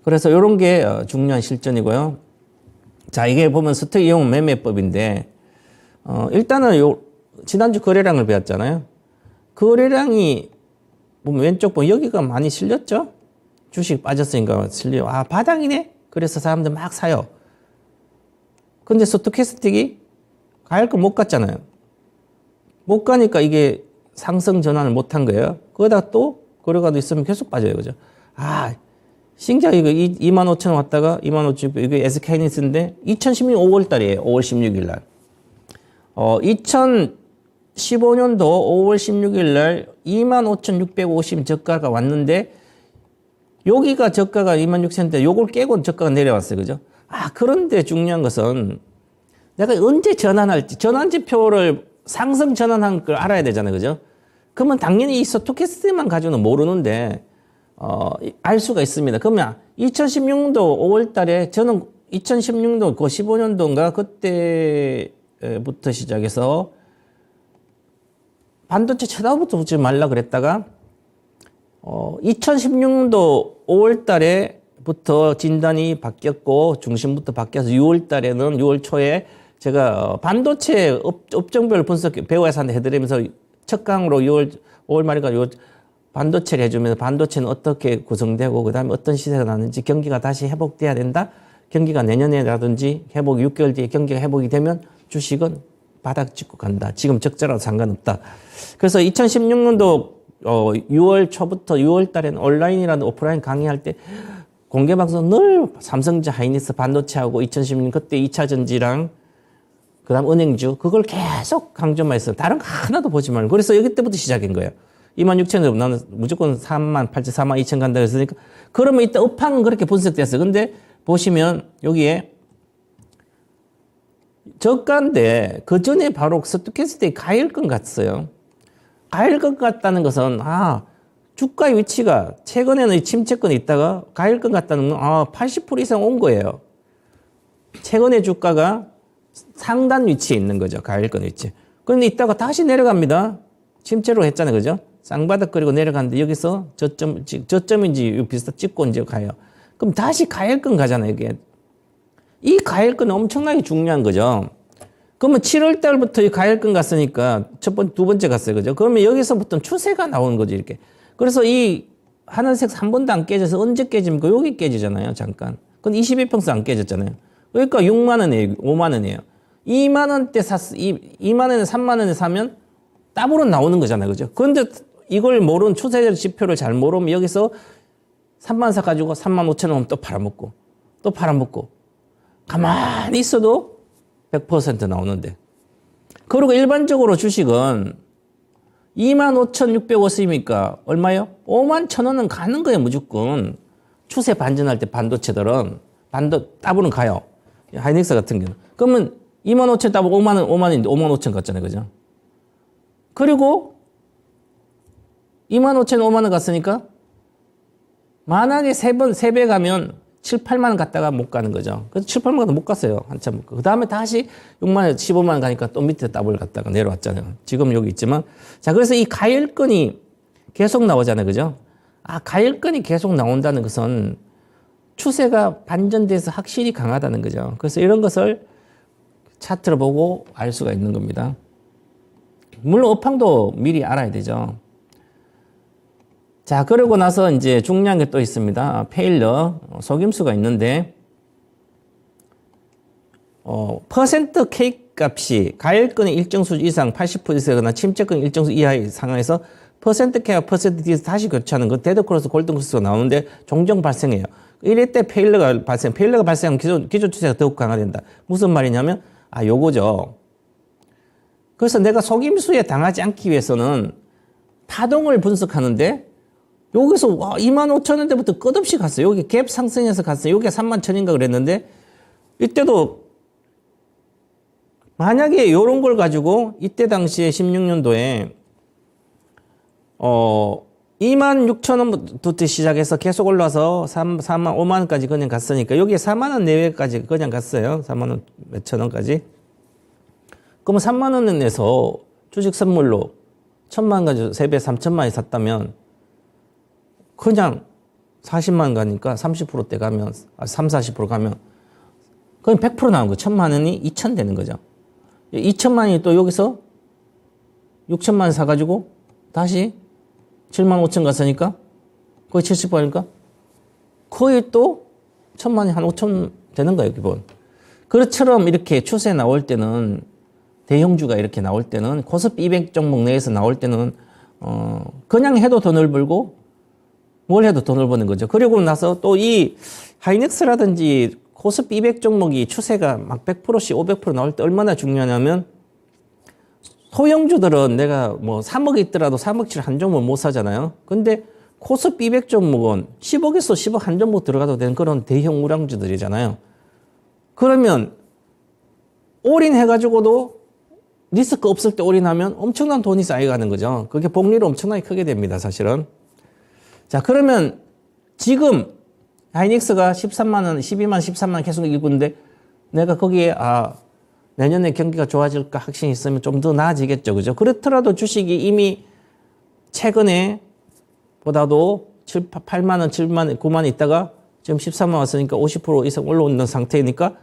그래서 이런 게 중요한 실전이고요. 자, 이게 보면 스톡 이용 매매법인데, 일단은 지난주 거래량을 배웠잖아요. 거래량이 보면 왼쪽 보면 여기가 많이 실렸죠? 주식 빠졌으니까 실려. 아, 바닥이네? 그래서 사람들 막 사요. 근데 스토캐스틱이 가을권 못 갔잖아요. 못 가니까 이게 상승 전환을 못 한 거예요. 거기다 또 거래가도 있으면 계속 빠져요. 그죠? 아, 신기하게 이거 25,000원 왔다가 25,000원, 이게 SK니스인데 2016년 5월 달이에요. 5월 16일 날. 2015년도 5월 16일 날 25,650 저가가 왔는데 여기가 저가가 26,000원대 요걸 깨고 저가가 내려왔어요. 그죠? 아, 그런데 중요한 것은 내가 언제 전환할지, 전환지표를 상승 전환한 걸 알아야 되잖아요. 그죠? 그러면 당연히 이 스토캐스틱만 가지고는 모르는데, 알 수가 있습니다. 그러면 2016년도 5월 달에 저는 2016년, 그 15년도인가 그때부터 시작해서 반도체 쳐다보지 보지 말라 그랬다가, 2016년도 5월 달에부터 진단이 바뀌었고, 중심부터 바뀌어서 6월 달에는 6월 초에 제가 반도체 업종별 분석 배우에서 해드리면서 첫 강으로 5월 말인가 6월 반도체를 해주면서 반도체는 어떻게 구성되고 그 다음에 어떤 시세가 나는지 경기가 다시 회복돼야 된다. 경기가 내년에라든지 회복 6개월 뒤에 경기가 회복이 되면 주식은 바닥 짚고 간다. 지금 적자라도 상관없다. 그래서 2016년도 6월 초부터 6월 달에는 온라인이라든 오프라인 강의할 때 공개방송 늘 삼성전자 하이닉스 반도체하고 2016년 그때 2차 전지랑 그 다음 은행주 그걸 계속 강조만 했어요. 다른 거 하나도 보지 말고. 그래서 여기 때부터 시작인 거예요. 26,000원 나는 무조건 38,000, 42,000 간다 했으니까 그러면 이때 업황은 그렇게 분석됐어요. 근데 보시면 여기에 저가인데 그 전에 바로 스토캐스틱 가일권 같았어요. 가일권 같다는 것은 주가의 위치가 최근에는 침체권이 있다가 가일권 같다는 건 80% 이상 온 거예요. 최근에 주가가 상단 위치에 있는 거죠. 가일권 위치. 그런데 이따가 다시 내려갑니다. 침체로 했잖아요. 그죠? 쌍바닥거리고 내려가는데 여기서 저점인지 비슷한 찍고 이제 가요. 그럼 다시 가일권 가잖아요. 이게. 이 가일권은 엄청나게 중요한 거죠. 그러면 7월 달부터 이 가일권 갔으니까 두 번째 갔어요. 그죠? 그러면 여기서부터 추세가 나오는 거죠. 이렇게. 그래서 이 하늘색 한 번도 안 깨져서 언제 깨집니까? 여기 깨지잖아요. 잠깐. 그건 21평수 안 깨졌잖아요. 그러니까 6만 원이에요. 5만 원이에요. 2만 원대 2만 원에 3만 원에 사면 더블로 나오는 거잖아요. 그죠? 그런데 이걸 모르는 추세 지표를 잘 모르면 여기서 3만 원 사가지고 3만 5천 원 또 팔아먹고 또 팔아먹고 가만히 있어도 100% 나오는데. 그리고 일반적으로 주식은 25,650이니까 얼마요? 5만 1,000원은 가는 거예요. 무조건. 추세 반전할 때 반도체들은 더블은 가요. 하이닉스 같은 경우는. 그러면 25,000 더블 5만 원인데 5만 5천 갔잖아요. 그죠? 그리고 25,000 5만 원 갔으니까 만약에 세 배 가면 7, 8만 원 갔다가 못 가는 거죠. 그래서 7, 8만 원 못 갔어요. 한참 못 가고. 그 다음에 다시 6만 원, 15만 원 가니까 또 밑에 더블 갔다가 내려왔잖아요. 지금 여기 있지만. 자, 그래서 이 가일권이 계속 나오잖아요. 그죠? 가일권이 계속 나온다는 것은 추세가 반전돼서 확실히 강하다는 거죠. 그래서 이런 것을 차트를 보고 알 수가 있는 겁니다. 물론 업황도 미리 알아야 되죠. 자, 그러고 나서 이제 중요한 게 또 있습니다. 페일러, 속임수가 있는데, 퍼센트 K 값이 가열권의 일정 수 이상 80% 이상이거나 침체권 일정 수 이하의 상황에서 퍼센트 K와 퍼센트 D에서 다시 교차하는 그 데드 크로스 골든 크로스가 나오는데 종종 발생해요. 이럴 때 페일러가 발생하면 기존 추세가 더욱 강화된다. 무슨 말이냐면, 요거죠. 그래서 내가 속임수에 당하지 않기 위해서는 파동을 분석하는데, 여기서 25,000원대부터 끝없이 갔어요. 여기 갭 상승해서 갔어요. 여기가 31,000인가 그랬는데, 이때도 만약에 이런 걸 가지고 이때 당시에 16년도에 26,000원부터 시작해서 계속 올라서 4만 5만 원까지 그냥 갔으니까 여기에 4만 원 내외까지 그냥 갔어요. 4만 원 몇천 원까지. 그러면 3만 원을 내서 주식 선물로 1,000만 원 가지고 3배 3천만 원이 샀다면 그냥 40만 원 가니까 30%대 가면 40% 가면 그럼 100% 나온 거 1,000만 원이 2,000 되는 거죠. 2,000만 원이 또 여기서 6,000만 원 사가지고 다시 7만 5천 갔으니까 거의 70%니까 거의 또 1,000만 원이 한 5천 되는 거예요, 기본. 그처럼 이렇게 추세 나올 때는 대형주가 이렇게 나올 때는 코스피 200 종목 내에서 나올 때는 그냥 해도 돈을 벌고 뭘 해도 돈을 버는 거죠. 그리고 나서 또 이 하이닉스라든지 코스피 200 종목이 추세가 막 100%씩 500% 나올 때 얼마나 중요하냐면 소형주들은 내가 뭐 3억이 있더라도 3억치를 한 종목 못 사잖아요. 근데 코스피 200 종목은 10억에서 10억 한 종목 들어가도 되는 그런 대형 우량주들이잖아요. 그러면 올인해가지고도 리스크 없을 때 올인하면 엄청난 돈이 쌓여가는 거죠. 그게 복리로 엄청나게 크게 됩니다, 사실은. 자, 그러면 지금 하이닉스가 13만 원, 12만 원, 13만 원 계속 일구는데 내가 거기에 내년에 경기가 좋아질까 확신이 있으면 좀 더 나아지겠죠. 그죠? 그렇더라도 주식이 이미 최근에 보다도 8만 원, 7만 원, 9만 원 있다가 지금 13만 원 왔으니까 50% 이상 올라오는 상태니까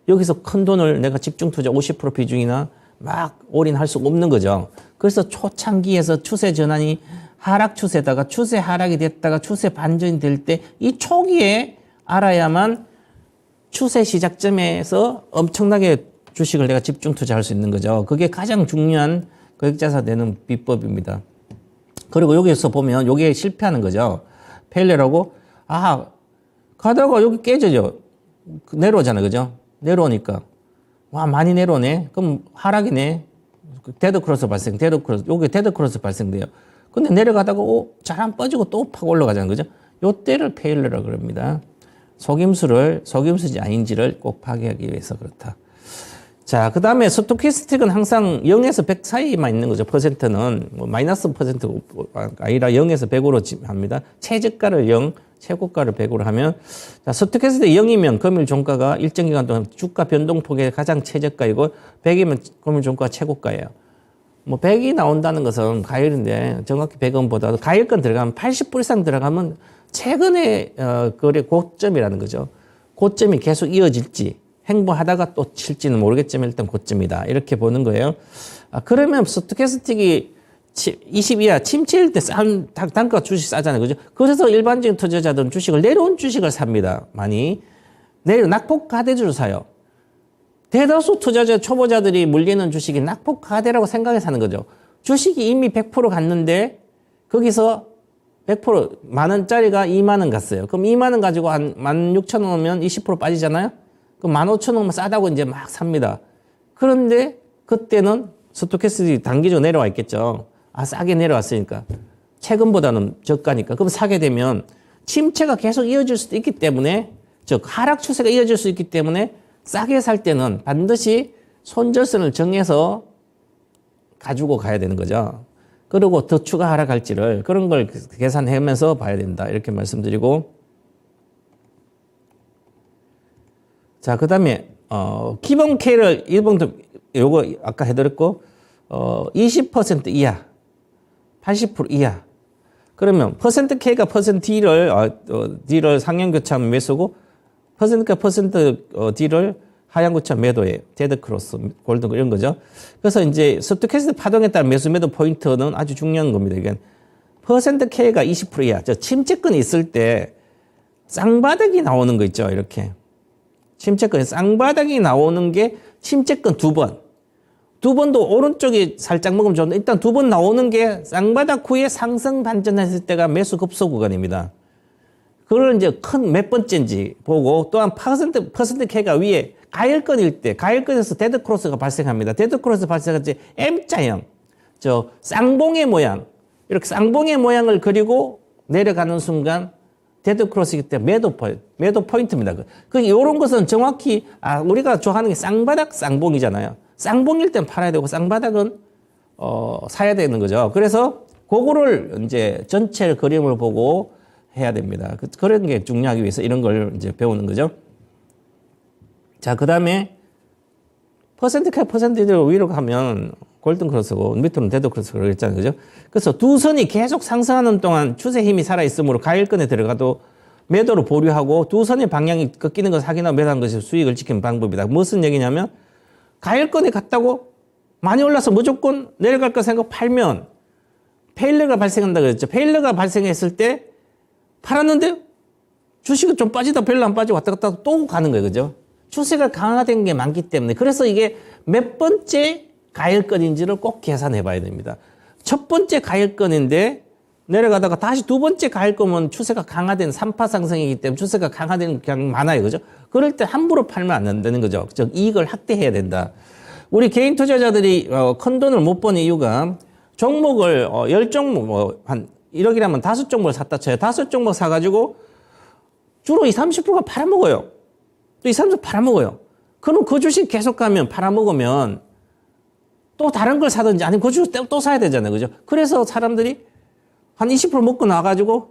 여기서 큰 돈을 내가 집중 투자 50% 비중이나 막 올인할 수 없는 거죠. 그래서 초창기에서 추세 전환이 하락 추세다가 추세 하락이 됐다가 추세 반전이 될 때 이 초기에 알아야만 추세 시작점에서 엄청나게 주식을 내가 집중 투자할 수 있는 거죠. 그게 가장 중요한 고액자산 되는 비법입니다. 그리고 여기서 보면 여기에 실패하는 거죠. 페일러라고 가다가 여기 깨져요. 내려오잖아요. 그죠? 내려오니까 많이 내려오네. 그럼 하락이네. 데드 크로스 발생, 여기 데드 크로스 발생돼요. 근데 내려가다가 잘 안 빠지고 또 팍 올라가잖아요. 그죠? 요때를 페일러라고 그럽니다. 속임수인지 아닌지를 꼭 파악하기 위해서 그렇다. 자, 그 다음에 스토캐스틱은 항상 0에서 100 사이만 있는 거죠. 퍼센트는 뭐 마이너스 퍼센트 아니라 0에서 100으로 합니다. 최저가를 0, 최고가를 100으로 하면 자, 스토캐스틱 0이면 금일 종가가 일정 기간 동안 주가 변동폭의 가장 최저가이고 100이면 금일 종가가 최고가예요. 뭐 100이 나온다는 것은 가열인데 정확히 100원보다도 가열권 들어가면 80% 이상 들어가면 최근에 거래 고점이라는 거죠. 고점이 계속 이어질지 행보하다가 또 칠지는 모르겠지만 일단 고점이다. 이렇게 보는 거예요. 그러면 스토캐스틱이 20 이하 침체일 때 단가 주식 싸잖아요. 그죠? 그래서 일반적인 투자자들은 주식을 내려온 주식을 삽니다. 많이. 낙폭 가대주를 사요. 대다수 투자자 초보자들이 물리는 주식이 낙폭 가대라고 생각해서 사는 거죠. 주식이 이미 100% 갔는데 거기서 100% 만 원짜리가 2만 원 갔어요. 그럼 2만 원 가지고 한 16,000원 오면 20% 빠지잖아요. 그럼 15,000원만 싸다고 이제 막 삽니다. 그런데 그때는 스토캐스틱이 단기적으로 내려와 있겠죠. 싸게 내려왔으니까. 최근보다는 저가니까. 그럼 사게 되면 침체가 계속 이어질 수도 있기 때문에, 즉 하락 추세가 이어질 수 있기 때문에 싸게 살 때는 반드시 손절선을 정해서 가지고 가야 되는 거죠. 그리고 더 추가 하락할지를 그런 걸 계산하면서 봐야 된다. 이렇게 말씀드리고. 자, 그 다음에, 기본 K를, 요거 아까 해드렸고, 20% 이하, 80% 이하. 그러면 퍼센트 K가 퍼센트 D를 상향교차하면 매수고, 퍼센트가 퍼센트 D를 하얀 것처럼 매도예요. 데드 크로스, 골든 이런 거죠. 그래서 이제 스토캐스틱 파동에 따른 매수 매도 포인트는 아주 중요한 겁니다. 이게 퍼센트 K가 20% 이하. 저 침체권이 있을 때 쌍바닥이 나오는 거 있죠. 이렇게. 침체권, 쌍바닥이 나오는 게 침체권 두 번. 두 번도 오른쪽에 살짝 먹으면 좋은데 일단 두 번 나오는 게 쌍바닥 후에 상승 반전했을 때가 매수 급소 구간입니다. 그걸 이제 큰 몇 번째인지 보고 또한 퍼센트 K가 위에 가열권일 때, 가열권에서 데드 크로스가 발생합니다. 데드 크로스 발생할 때 M자형, 저 쌍봉의 모양, 이렇게 쌍봉의 모양을 그리고 내려가는 순간 데드 크로스이기 때문에 매도 포인트입니다. 이런 것은 정확히, 우리가 좋아하는 게 쌍바닥, 쌍봉이잖아요. 쌍봉일 땐 팔아야 되고 쌍바닥은, 사야 되는 거죠. 그래서 그거를 이제 전체 그림을 보고 해야 됩니다. 그런 게 중요하기 위해서 이런 걸 이제 배우는 거죠. 자, 그 다음에 퍼센트대로 위로 가면 골든 크로스고 밑으로는 데드 크로스고 그랬잖아요. 그죠? 그래서 두 선이 계속 상승하는 동안 추세 힘이 살아있으므로 가일권에 들어가도 매도로 보류하고 두 선의 방향이 꺾이는 것을 확인하고 매도하는 것이 수익을 지키는 방법이다. 무슨 얘기냐면 가일권에 갔다고 많이 올라서 무조건 내려갈 거 생각 팔면 페일러가 발생한다 그랬죠. 페일러가 발생했을 때 팔았는데 주식이 좀 빠지다 별로 안 빠지고 왔다 갔다 또 가는 거예요. 그죠? 추세가 강화된 게 많기 때문에 그래서 이게 몇 번째 가열권인지를 꼭 계산해 봐야 됩니다. 첫 번째 가열권인데 내려가다가 다시 두 번째 가열권은 추세가 강화된 3파 상승이기 때문에 추세가 강화되는 경향이 많아요. 그죠? 그럴 때 함부로 팔면 안 되는 거죠. 즉 이익을 확대해야 된다. 우리 개인 투자자들이 큰 돈을 못 버는 이유가 종목을 10종목 한 1억이라면 5종목을 샀다 쳐요. 5종목 사가지고 주로 20-30%가 팔아먹어요. 또 20-30% 팔아먹어요. 그럼 그 주식 계속 가면 팔아먹으면 또 다른 걸 사든지 아니면 그 주식 또 사야 되잖아요. 그죠? 그래서 사람들이 한 20% 먹고 나가지고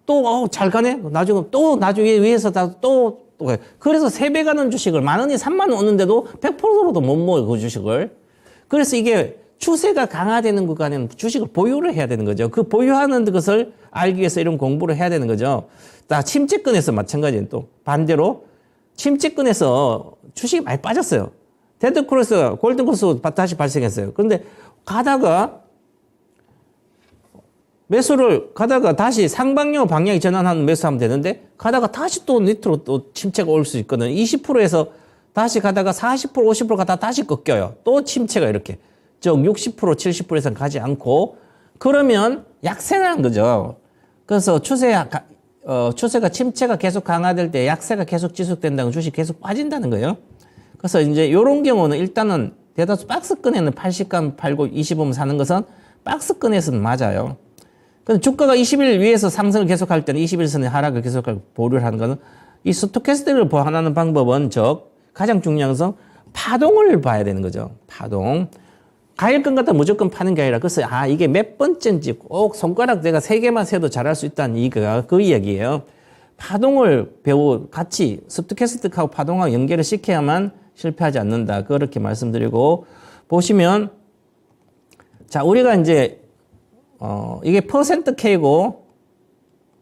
또 잘 가네? 나중에 위에서 또 가요. 그래서 3배 가는 주식을 10,000원이 30,000원 오는데도 100%로도 못 먹어요. 그 주식을. 그래서 이게 추세가 강화되는 구간에는 주식을 보유를 해야 되는 거죠. 그 보유하는 것을 알기 위해서 이런 공부를 해야 되는 거죠. 침체권에서 마찬가지예요. 또 반대로 침체권에서 주식이 많이 빠졌어요. 데드 크로스, 골든 크로스 다시 발생했어요. 그런데 매수를 가다가 다시 상방향 방향이 전환하는 매수하면 되는데 가다가 다시 또 밑으로 또 침체가 올 수 있거든요. 20%에서 다시 가다가 40%, 50% 가다가 다시 꺾여요. 또 침체가 이렇게. 즉 60%, 70%에서 가지 않고 그러면 약세라는 거죠. 그래서 추세가 침체가 계속 강화될 때 약세가 계속 지속된다는 주식 계속 빠진다는 거예요. 그래서 이제 이런 경우는 일단은 대다수 박스권에는 80간 팔고 25면 사는 것은 박스권에서는 맞아요. 근데 주가가 20일 위에서 상승을 계속할 때는 21선의 하락을 계속할 보류를 하는 것은 이 스토캐스틱을 보완하는 방법은 즉 가장 중요한 것은 파동을 봐야 되는 거죠. 파동. 가일권 갖다 무조건 파는 게 아니라 그래서 이게 몇 번째인지 꼭 손가락 내가 3개만 세도 잘할 수 있다는 이유가 그 이야기예요. 파동을 같이 스토캐스틱하고 파동하고 연결을 시켜야만 실패하지 않는다. 그렇게 말씀드리고 보시면 자 우리가 이제 이게 퍼센트 K고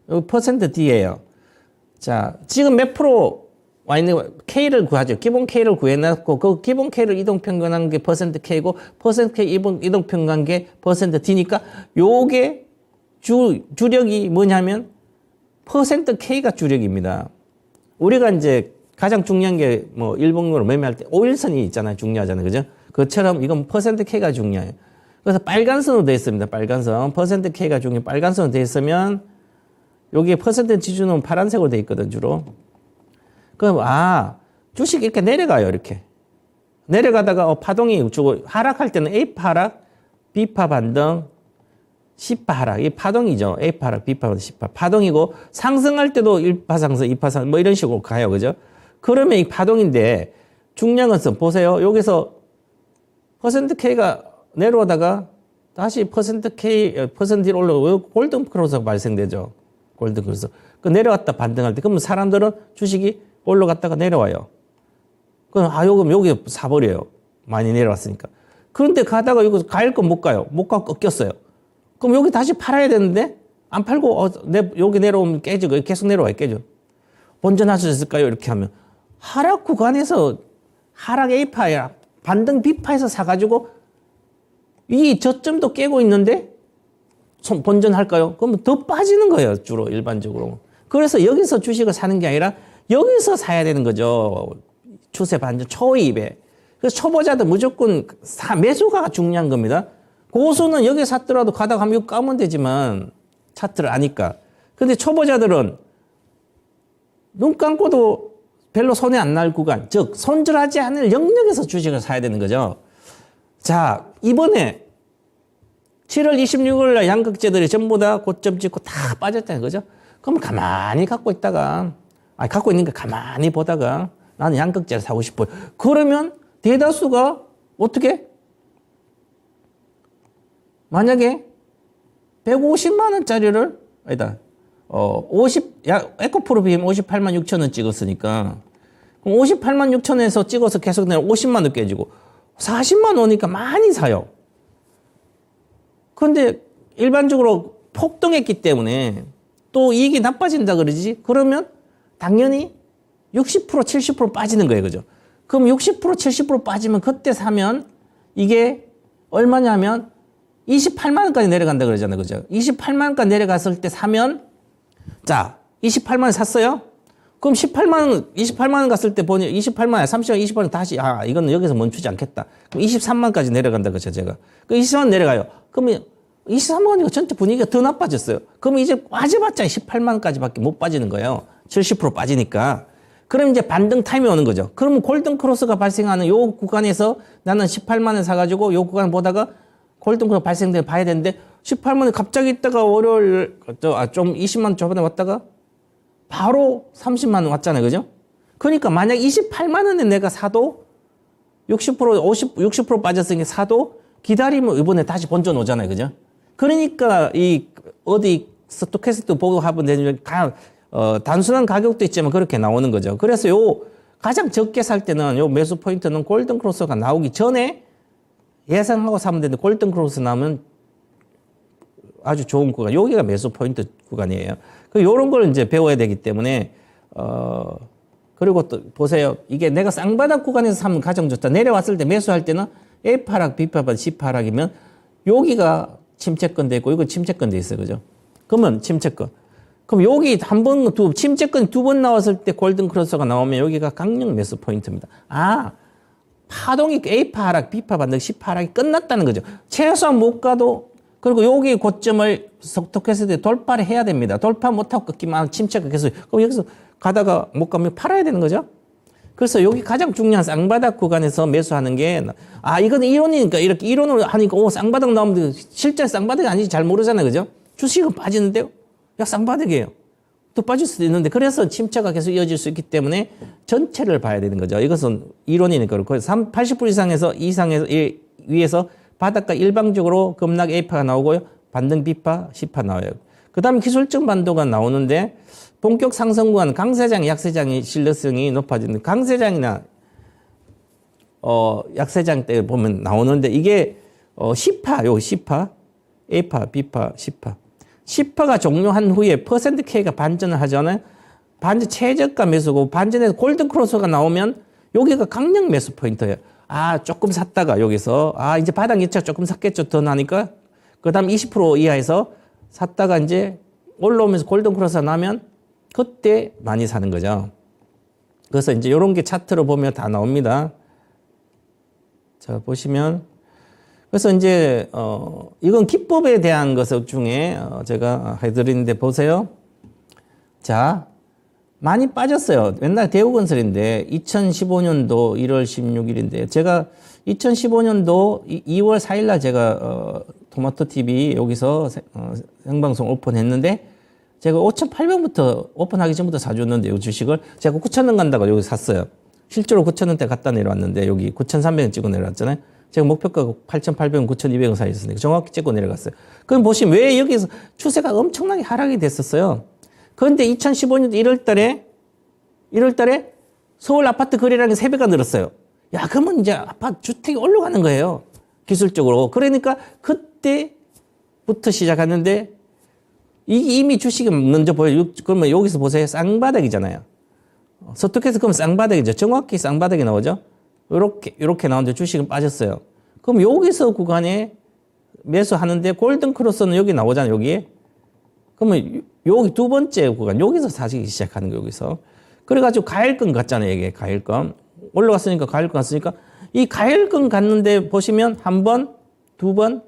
여기 퍼센트 D예요. 자 지금 몇 프로 와 있는 K를 구하죠. 기본 K를 구해놨고 그 기본 K를 이동평균한 게 퍼센트 K고 퍼센트 K 이동평균한 게 퍼센트 D니까 요게 주력이 뭐냐면 퍼센트 K가 주력입니다. 우리가 이제 가장 중요한 게 일봉으로 매매할 때 5일선이 있잖아요. 중요하잖아요. 그죠? 그것처럼 이건 퍼센트 K가 중요해요. 그래서 빨간 선으로 되어 있습니다. 빨간 선. 퍼센트 K가 중요해요. 빨간 선으로 되어 있으면 여기에 퍼센트 지수는 파란색으로 되어 있거든 주로. 그럼 주식이 이렇게 내려가요. 이렇게. 내려가다가 파동이 주고 하락할 때는 A파 하락, B파 반등, C파 하락. 이 파동이죠. A파 하락, B파 반등, C파. 파동이고 상승할 때도 1파 상승, 2파 상승 이런 식으로 가요. 그죠? 그러면 이 파동인데 중요한 것은 보세요. 여기서 퍼센트 K가 내려오다가 다시 퍼센트 D로 올라오고 골든 크로스가 발생되죠. 골든 크로스. 그 내려갔다 반등할 때 그러면 사람들은 주식이 올라갔다가 내려와요. 그럼 여기 사버려요. 많이 내려왔으니까. 그런데 가다가 여기 갈 건 못 가요. 못 가고 꺾였어요. 그럼 여기 다시 팔아야 되는데 안 팔고 여기 내려오면 깨지고 계속 내려와요. 깨져. 본전할 수 있을까요? 이렇게 하면 하락 구간에서 하락 A파야 반등 B파에서 사가지고 이 저점도 깨고 있는데 본전할까요? 그러면 더 빠지는 거예요. 주로 일반적으로. 그래서 여기서 주식을 사는 게 아니라 여기서 사야 되는 거죠. 추세 반전 초입에. 그래서 초보자들 무조건 매수가 중요한 겁니다. 고수는 여기 샀더라도 가다가 한번 이거 까면 되지만 차트를 아니까. 근데 초보자들은 눈 감고도 별로 손에 안 날 구간, 즉 손절하지 않을 영역에서 주식을 사야 되는 거죠. 자, 이번에 7월 26일 날 양극재들이 전부 다 고점 찍고 다 빠졌다는 거죠. 그럼 가만히 갖고 있다가, 갖고 있는 거 가만히 보다가 나는 양극재를 사고 싶어요. 그러면 대다수가 어떻게? 만약에 150만 원짜리를, 아니다, 에코프로 비면 58만 6천 원 찍었으니까, 그럼 58만 6천 원에서 찍어서 계속 내가 50만 원 깨지고, 40만 원이니까 많이 사요. 그런데 일반적으로 폭등했기 때문에 또 이익이 나빠진다 그러지? 그러면 당연히 60% 70% 빠지는 거예요. 그죠? 그럼 60% 70% 빠지면 그때 사면 이게 얼마냐면 28만 원까지 내려간다 그러잖아요. 그죠? 28만 원까지 내려갔을 때 사면, 자, 28만 원 샀어요? 그럼 28만 원 갔을 때 보니 28만 원, 30만 원, 20만 원 다시, 이거는 여기서 멈추지 않겠다. 그럼 23만 원까지 내려간다 그죠, 제가. 그 20만 원 내려가요. 그러면 23만 원이니까 전체 분위기가 더 나빠졌어요. 그럼 이제 빠져봤자 18만 원까지 밖에 못 빠지는 거예요. 70% 빠지니까. 그럼 이제 반등 타임이 오는 거죠. 그러면 골든 크로스가 발생하는 요 구간에서 나는 18만 원 사가지고 요 구간 보다가 골든 크로스 발생되는 걸 봐야 되는데 18만 원 갑자기 있다가 월요일 좀 20만 원 저번에 왔다가 바로 30만 원 왔잖아요. 그죠? 그러니까 만약 28만 원에 내가 사도 60% 빠졌으니까 사도 기다리면 이번에 다시 본전 오잖아요. 그죠? 그러니까 이 어디 스토캐스트 보고 하면 되는 단순한 가격도 있지만 그렇게 나오는 거죠. 그래서 요 가장 적게 살 때는 요 매수 포인트는 골든 크로스가 나오기 전에 예상하고 사면 되는데 골든 크로스 나오면 아주 좋은 구간. 여기가 매수 포인트 구간이에요. 요런 걸 이제 배워야 되기 때문에 그리고 또 보세요. 이게 내가 쌍바닥 구간에서 사면 가장 좋다. 내려왔을 때 매수할 때는 A파락, B파락, C파락이면 여기가 침체권 돼 있고 이거 침체권 돼 있어요. 그죠? 그러면 침체권. 그럼 여기 침체권 두 번 나왔을 때 골든 크로스가 나오면 여기가 강력 매수 포인트입니다. 파동이 A파락, B파 반등, C파락이 끝났다는 거죠. 최소한 못 가도 그리고 여기 고점을 속독했을 때 돌파를 해야 됩니다. 돌파 못하고 끊기만 침체가 계속. 그럼 여기서 가다가 못 가면 팔아야 되는 거죠. 그래서 여기 가장 중요한 쌍바닥 구간에서 매수하는 게, 이거는 이론이니까 이렇게 이론으로 하니까, 쌍바닥 나오면 실제 쌍바닥이 아닌지 잘 모르잖아요. 그죠? 주식은 빠지는데요? 쌍바닥이에요. 또 빠질 수도 있는데, 그래서 침체가 계속 이어질 수 있기 때문에 전체를 봐야 되는 거죠. 이것은 이론이니까 그렇고, 80불 이상에서 위에서 바닥과 일방적으로 급락 A파가 나오고요. 반등 B파, C파 나와요. 그 다음에 기술적 반도가 나오는데, 본격 상승 구간 강세장, 약세장의 신뢰성이 높아지는 강세장이나 약세장 때 보면 나오는데 이게 C파, C파, A파, B파, C파. C파가 종료한 후에 퍼센트 K가 반전을 하잖아요. 반전 최저가 매수고 반전에서 골든 크로스가 나오면 여기가 강력 매수 포인트예요. 조금 샀다가 여기서 이제 바닥 예측 조금 샀겠죠. 더 나니까. 그다음 20% 이하에서 샀다가 이제 올라오면서 골든 크로스가 나면 그때 많이 사는 거죠. 그래서 이제 이런 게 차트로 보면 다 나옵니다. 자, 보시면. 그래서 이제, 이건 기법에 대한 것 중에 제가 해드리는데 보세요. 자, 많이 빠졌어요. 맨날 대우건설인데 2015년도 1월 16일인데 제가 2015년도 2월 4일 날 제가 토마토 TV 여기서 생방송 오픈했는데 제가 5,800원부터 오픈하기 전부터 사줬는데 이 주식을 제가 9,000원 간다고 여기 샀어요. 실제로 9,000원대 갖다 내려왔는데 여기 9,300원 찍고 내려왔잖아요. 제가 목표가 8,800원, 9,200원 사이에 있었으니까 정확히 찍고 내려갔어요. 그럼 보시면 왜 여기서 추세가 엄청나게 하락이 됐었어요. 그런데 2015년 1월 달에 서울 아파트 거래량이 3배가 늘었어요. 그러면 이제 아파트 주택이 올라가는 거예요. 기술적으로. 그러니까 그때부터 시작하는데 이미 주식이 먼저 보여요. 그러면 여기서 보세요. 쌍바닥이잖아요. 서투케이스 그럼 쌍바닥이죠. 정확히 쌍바닥이 나오죠. 요렇게 나오는데 주식은 빠졌어요. 그럼 여기서 구간에 매수하는데 골든 크로스는 여기 나오잖아요. 여기. 그러면 여기 두 번째 구간 여기서 사시기 시작하는 거예요. 여기서. 그래가지고 가일권 갔잖아요. 이게 가일권. 올라갔으니까 가일권 갔으니까 이 가일권 갔는데 보시면 한 번, 두 번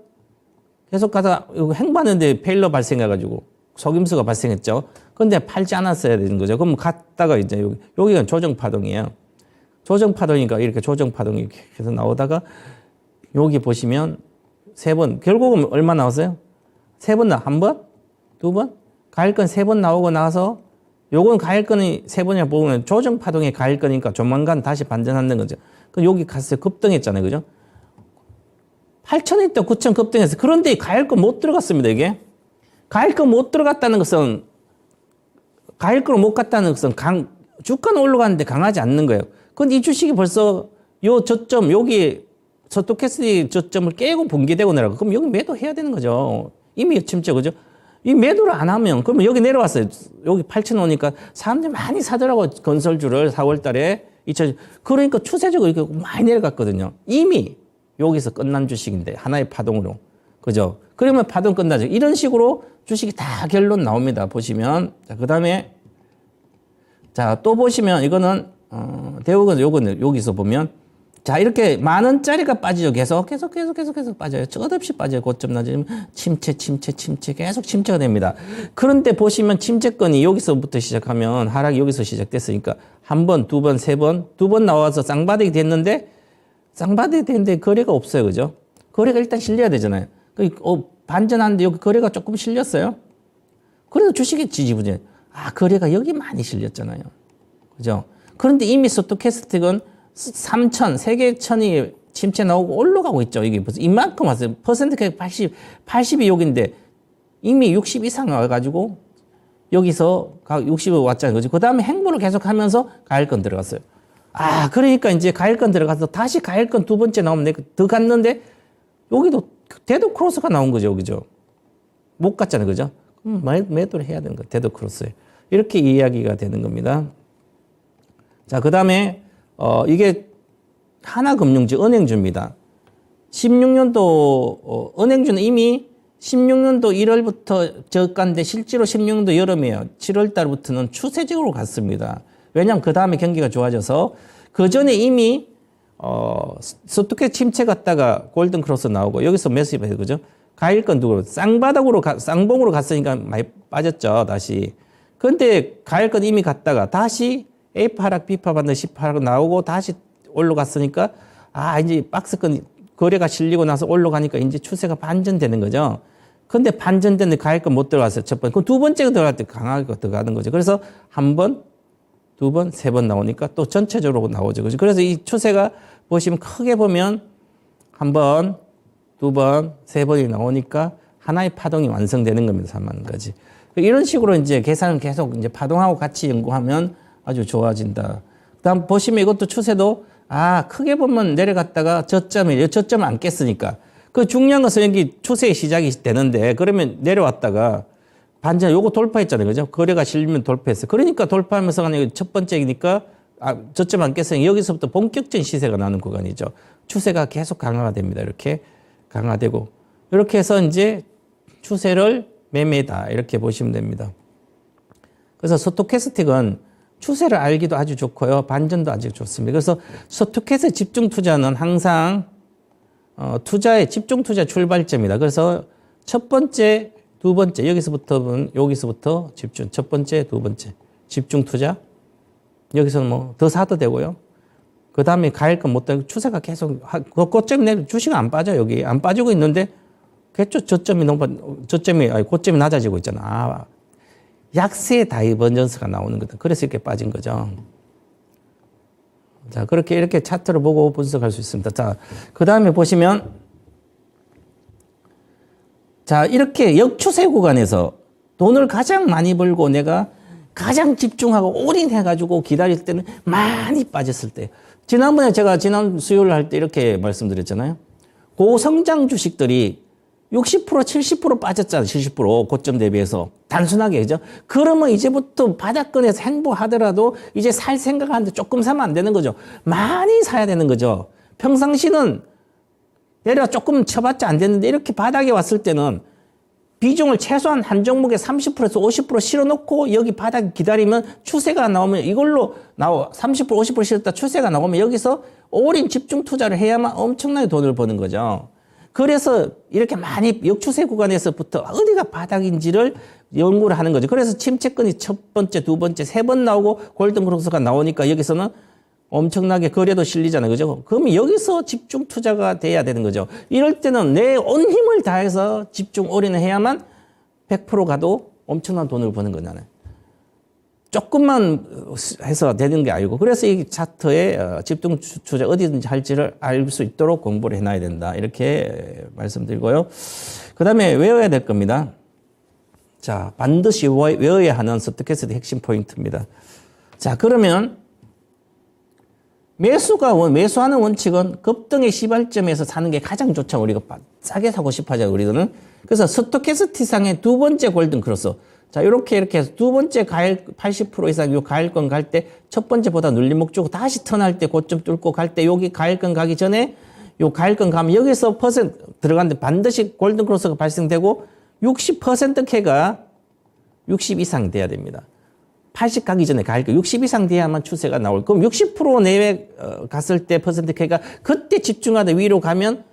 계속 가다가 행봤는데 페일러 발생해가지고 속임수가 발생했죠. 근데 팔지 않았어야 되는 거죠. 그럼 갔다가 이제 여기가 조정파동이에요. 조정파동이니까 이렇게 조정파동이 이렇게 해서 나오다가 여기 보시면 세 번, 결국은 얼마 나왔어요? 세 번 한 번? 두 번? 가일권 세 번 나오고 나서 요건 가일권이 세 번이나 보면 조정파동의 가일권이니까 조만간 다시 반전하는 거죠. 그럼 여기 갔어요. 급등했잖아요. 그죠? 8,000원 있다 9,000 급등했어요. 그런데 가일권 못 들어갔습니다. 이게. 가일권 못 들어갔다는 것은 가일권을 못 갔다는 것은 주가는 올라가는데 강하지 않는 거예요. 근데 이 주식이 벌써 요 저점 여기 서토캐스티 저점을 깨고 붕괴되고 내려가. 그럼 여기 매도해야 되는 거죠. 이미 침체 그죠? 이 매도를 안 하면 그러면 여기 내려왔어요. 여기 8,000원 오니까 사람들이 많이 사더라고 건설주를 4월 달에 그러니까 추세적으로 이렇게 많이 내려갔거든요. 이미 여기서 끝난 주식인데 하나의 파동으로. 그죠? 그러면 파동 끝나죠. 이런 식으로 주식이 다 결론 나옵니다. 보시면. 자, 그다음에 자, 또 보시면 이거는 대우건 요거는 여기서 보면 자, 이렇게 10,000원짜리가 빠지죠. 계속 빠져요. 끝없이 빠져요. 고점 낮으면 침체 계속 침체가 됩니다. 그런데 보시면 침체권이 여기서부터 시작하면 하락이 여기서 시작됐으니까 한 번, 두 번, 세 번, 두 번 나와서 쌍바닥이 됐는데 거래가 없어요. 그죠? 거래가 일단 실려야 되잖아요. 반전하는데 여기 거래가 조금 실렸어요. 그래도 주식이 지지부진해. 거래가 여기 많이 실렸잖아요. 그죠? 그런데 이미 스토캐스틱은 3,000, 세계 1,000이 침체 나오고 올라가고 있죠. 이게 벌써 이만큼 왔어요. 퍼센트가 80이 여기인데 이미 60 이상 와가지고 여기서 60이 왔잖아요. 그죠? 그 다음에 행보를 계속 하면서 가일권 들어갔어요. 그러니까 이제 가일권 들어가서 다시 가일권 두 번째 나오면 더 갔는데 여기도 데드 크로스가 나온 거죠. 그죠? 못 갔잖아요. 그죠? 매도를 해야 되는 거예요. 데드 크로스에. 이렇게 이야기가 되는 겁니다. 자, 그 다음에 이게 하나금융주 은행주입니다. 16년도 은행주는 이미 16년도 1월부터 저가인데 실제로 16년도 여름이에요. 7월 달부터는 추세적으로 갔습니다. 왜냐하면 그 다음에 경기가 좋아져서 그 전에 이미 스토캐 침체 갔다가 골든 크로스 나오고 여기서 매수입해서 그죠? 가일권 두고 쌍봉으로 갔으니까 많이 빠졌죠. 다시. 근데 가일권 이미 갔다가 다시 A파 하락, B파 반등, C파 하락 나오고 다시 올라갔으니까 이제 박스권 거래가 실리고 나서 올라가니까 이제 추세가 반전되는 거죠. 근데 반전됐는데 가일권 못 들어갔어요. 첫 번째. 그 두 번째가 들어갈 때 강하게 들어가는 거죠. 그래서 한 번, 두 번, 세 번 나오니까 또 전체적으로 나오죠. 그죠? 그래서 이 추세가 보시면 크게 보면 한 번, 두 번, 세 번이 나오니까 하나의 파동이 완성되는 겁니다. 3만 원까지. 이런 식으로 이제 계산을 계속 이제 파동하고 같이 연구하면 아주 좋아진다. 그다음 보시면 이것도 추세도 크게 보면 내려갔다가 저점을 안 깼으니까 그 중요한 것은 여기 추세의 시작이 되는데 그러면 내려왔다가 반전 요거 돌파했잖아요. 그죠? 거래가 실리면 돌파했어요. 그러니까 돌파하면서 그냥 첫 번째이니까 저점 안 깼으니 여기서부터 본격적인 시세가 나는 구간이죠. 추세가 계속 강화가 됩니다. 이렇게 강화되고 이렇게 해서 이제 추세를 매매다 이렇게 보시면 됩니다. 그래서 스토캐스틱은 추세를 알기도 아주 좋고요. 반전도 아주 좋습니다. 그래서 스토캐스틱 집중 투자는 항상 투자의 집중 투자 출발점이다. 그래서 첫 번째, 두 번째 여기서부터 집중. 첫 번째, 두 번째 집중 투자. 여기서는 뭐 더 사도 되고요. 그 다음에 가일권 못 되고 추세가 계속 고점이 내려 주식은 안 빠져 여기 안 빠지고 있는데 고점이 낮아지고 있잖아. 약세 다이버전스가 나오는 거다. 그래서 이렇게 빠진 거죠. 자, 이렇게 차트를 보고 분석할 수 있습니다. 자, 그 다음에 보시면, 자, 이렇게 역추세 구간에서 돈을 가장 많이 벌고 내가 가장 집중하고 올인해가지고 기다릴 때는 많이 빠졌을 때. 지난번에 제가 지난 수요일 할 때 이렇게 말씀드렸잖아요. 고성장 주식들이 60%, 70% 빠졌잖아요. 70% 고점 대비해서. 단순하게, 그죠? 그러면 이제부터 바닥권에서 행보하더라도 이제 살 생각하는데 조금 사면 안 되는 거죠. 많이 사야 되는 거죠. 평상시는 내가 조금 쳐봤자 안 됐는데 이렇게 바닥에 왔을 때는 비중을 최소한 한 종목에 30%에서 50% 실어놓고 여기 바닥 기다리면 추세가 나오면 이걸로 30% 50% 실었다 추세가 나오면 여기서 올인 집중 투자를 해야만 엄청나게 돈을 버는 거죠. 그래서 이렇게 많이 역추세 구간에서부터 어디가 바닥인지를 연구를 하는 거죠. 그래서 침체권이 첫 번째, 두 번째, 세 번 나오고 골든크로스가 나오니까 여기서는 엄청나게 거래도 실리잖아요. 그죠? 그러면 여기서 집중 투자가 돼야 되는 거죠. 이럴 때는 내 온 힘을 다해서 집중 올인을 해야만 100% 가도 엄청난 돈을 버는 거잖아요. 조금만 해서 되는 게 아니고, 그래서 이 차트에 집중 투자 어디든지 할지를 알 수 있도록 공부를 해놔야 된다. 이렇게 말씀드리고요. 그 다음에 외워야 될 겁니다. 자, 반드시 외워야 하는 스토캐스틱 핵심 포인트입니다. 자, 그러면 매수하는 원칙은 급등의 시발점에서 사는 게 가장 좋죠. 우리가 싸게 사고 싶어 하잖아요, 우리들은. 그래서 스토캐스틱상의 두 번째 골든 크로스. 자, 이렇게 해서 두 번째 가일 80% 이상 요 가일권 갈 때 첫 번째보다 눌림목 주고 다시 턴할 때 고점 뚫고 갈 때 여기 가일권 가기 전에 요 가일권 가면 여기서 퍼센트 들어가는데 반드시 골든 크로스가 발생되고 60% K가 60 이상 돼야 됩니다. 80 가기 전에 가일권 60 이상 돼야만 추세가 나올. 그럼 60% 내외 갔을 때 퍼센트 K가 그때 집중하다 위로 가면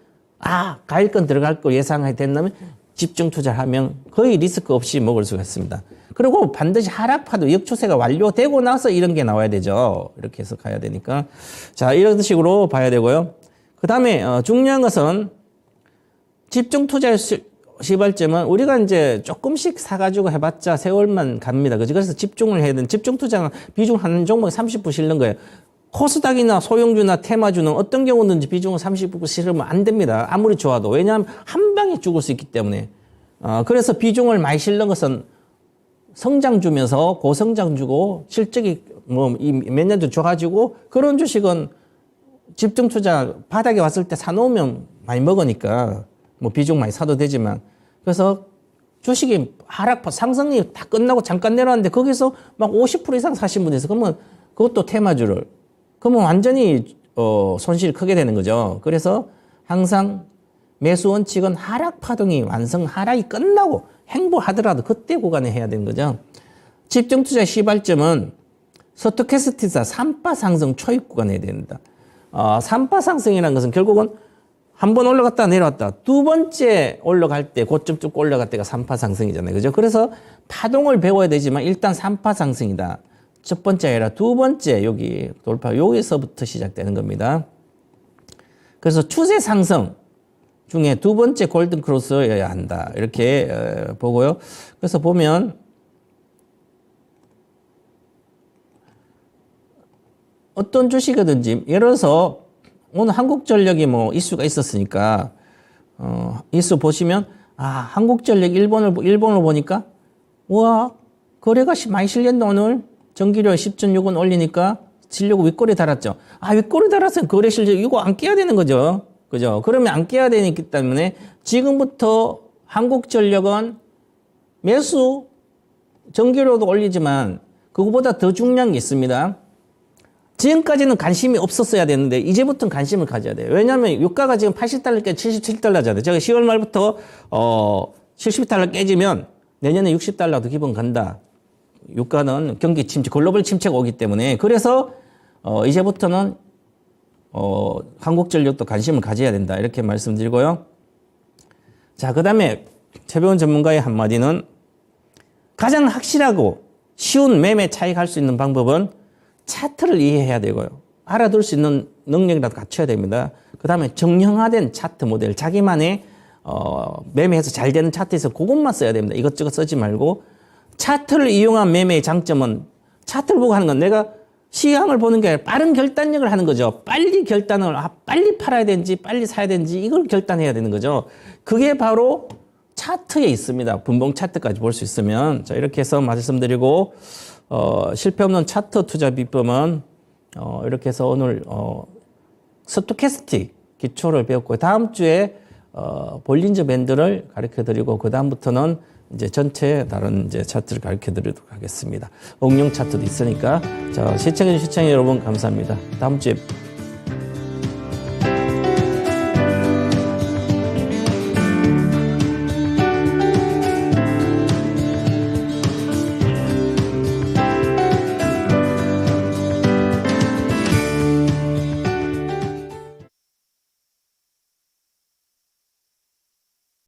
가일권 들어갈 거 예상하게 된다면 집중 투자를 하면 거의 리스크 없이 먹을 수가 있습니다. 그리고 반드시 하락파도 역추세가 완료되고 나서 이런 게 나와야 되죠. 이렇게 해서 가야 되니까. 자, 이런 식으로 봐야 되고요. 그 다음에 중요한 것은 집중 투자의 시발점은 우리가 이제 조금씩 사가지고 해봤자 세월만 갑니다. 그래서 집중을 해야 되는, 집중 투자는 비중 한 종목에 30% 실는 거예요. 코스닥이나 소형주나 테마주는 어떤 경우든지 비중을 30% 실으면 안 됩니다. 아무리 좋아도. 왜냐하면 한 방에 죽을 수 있기 때문에. 그래서 비중을 많이 실는 것은 성장 주면서 고성장 주고 실적이 몇 년도 좋아지고 그런 주식은 집중 투자 바닥에 왔을 때 사놓으면 많이 먹으니까 비중 많이 사도 되지만, 그래서 주식이 상승이 다 끝나고 잠깐 내려왔는데 거기서 막 50% 이상 사신 분이 있어. 그러면 그것도 테마주를. 그러면 완전히 손실이 크게 되는 거죠. 그래서 항상 매수 원칙은 하락 파동이 하락이 끝나고 행보하더라도 그때 구간에 해야 되는 거죠. 집중 투자 시발점은 스토캐스틱사 3파 상승 초입 구간에 해야 됩니다. 3파 상승이라는 것은 결국은 한 번 올라갔다 내려왔다. 두 번째 올라갈 때 고점 쭉 올라갈 때가 3파 상승이잖아요. 그죠? 그래서 파동을 배워야 되지만 일단 3파 상승이다. 첫 번째 아니라 두 번째 여기 돌파 여기서부터 시작되는 겁니다. 그래서 추세 상승 중에 두 번째 골든 크로스여야 한다. 이렇게 보고요. 그래서 보면 어떤 주식이든지 예를 들어서 오늘 한국전력이 이슈가 있었으니까 이슈 보시면 한국전력 일본을 보니까 우와 거래가 많이 실렸네 오늘. 전기료 10.6원 올리니까 실려고 윗꼬리 달았죠. 윗꼬리 달았으면 거래 실적 이거 안 깨야 되는 거죠. 그죠? 그러면 안 깨야 되기 때문에 지금부터 한국전력은 매수, 전기료도 올리지만 그거보다 더 중요한 게 있습니다. 지금까지는 관심이 없었어야 되는데 이제부터는 관심을 가져야 돼요. 왜냐하면 유가가 지금 80달러께 77달러잖아요. 제가 10월 말부터 70달러 깨지면 내년에 60달러도 기본 간다. 유가는 경기 침체, 글로벌 침체가 오기 때문에. 그래서 이제부터는 한국전력도 관심을 가져야 된다. 이렇게 말씀드리고요. 자, 그 다음에 최병훈 전문가의 한마디는 가장 확실하고 쉬운 매매 차익할 수 있는 방법은 차트를 이해해야 되고요. 알아둘 수 있는 능력이라도 갖춰야 됩니다. 그 다음에 정형화된 차트 모델, 자기만의 매매해서 잘 되는 차트에서 그것만 써야 됩니다. 이것저것 쓰지 말고. 차트를 이용한 매매의 장점은 차트를 보고 하는 건 내가 시황을 보는 게 아니라 빠른 결단력을 하는 거죠. 빨리 결단을, 빨리 팔아야 되는지 빨리 사야 되는지 이걸 결단해야 되는 거죠. 그게 바로 차트에 있습니다. 분봉 차트까지 볼 수 있으면. 자, 이렇게 해서 말씀드리고, 실패 없는 차트 투자 비법은, 이렇게 해서 오늘, 스토캐스틱 기초를 배웠고, 다음 주에, 볼린저 밴드를 가르쳐 드리고, 그다음부터는 이제 전체 다른 이제 차트를 가르쳐 드리도록 하겠습니다. 응용 차트도 있으니까. 자, 시청해주신 시청자 여러분 감사합니다. 다음 주에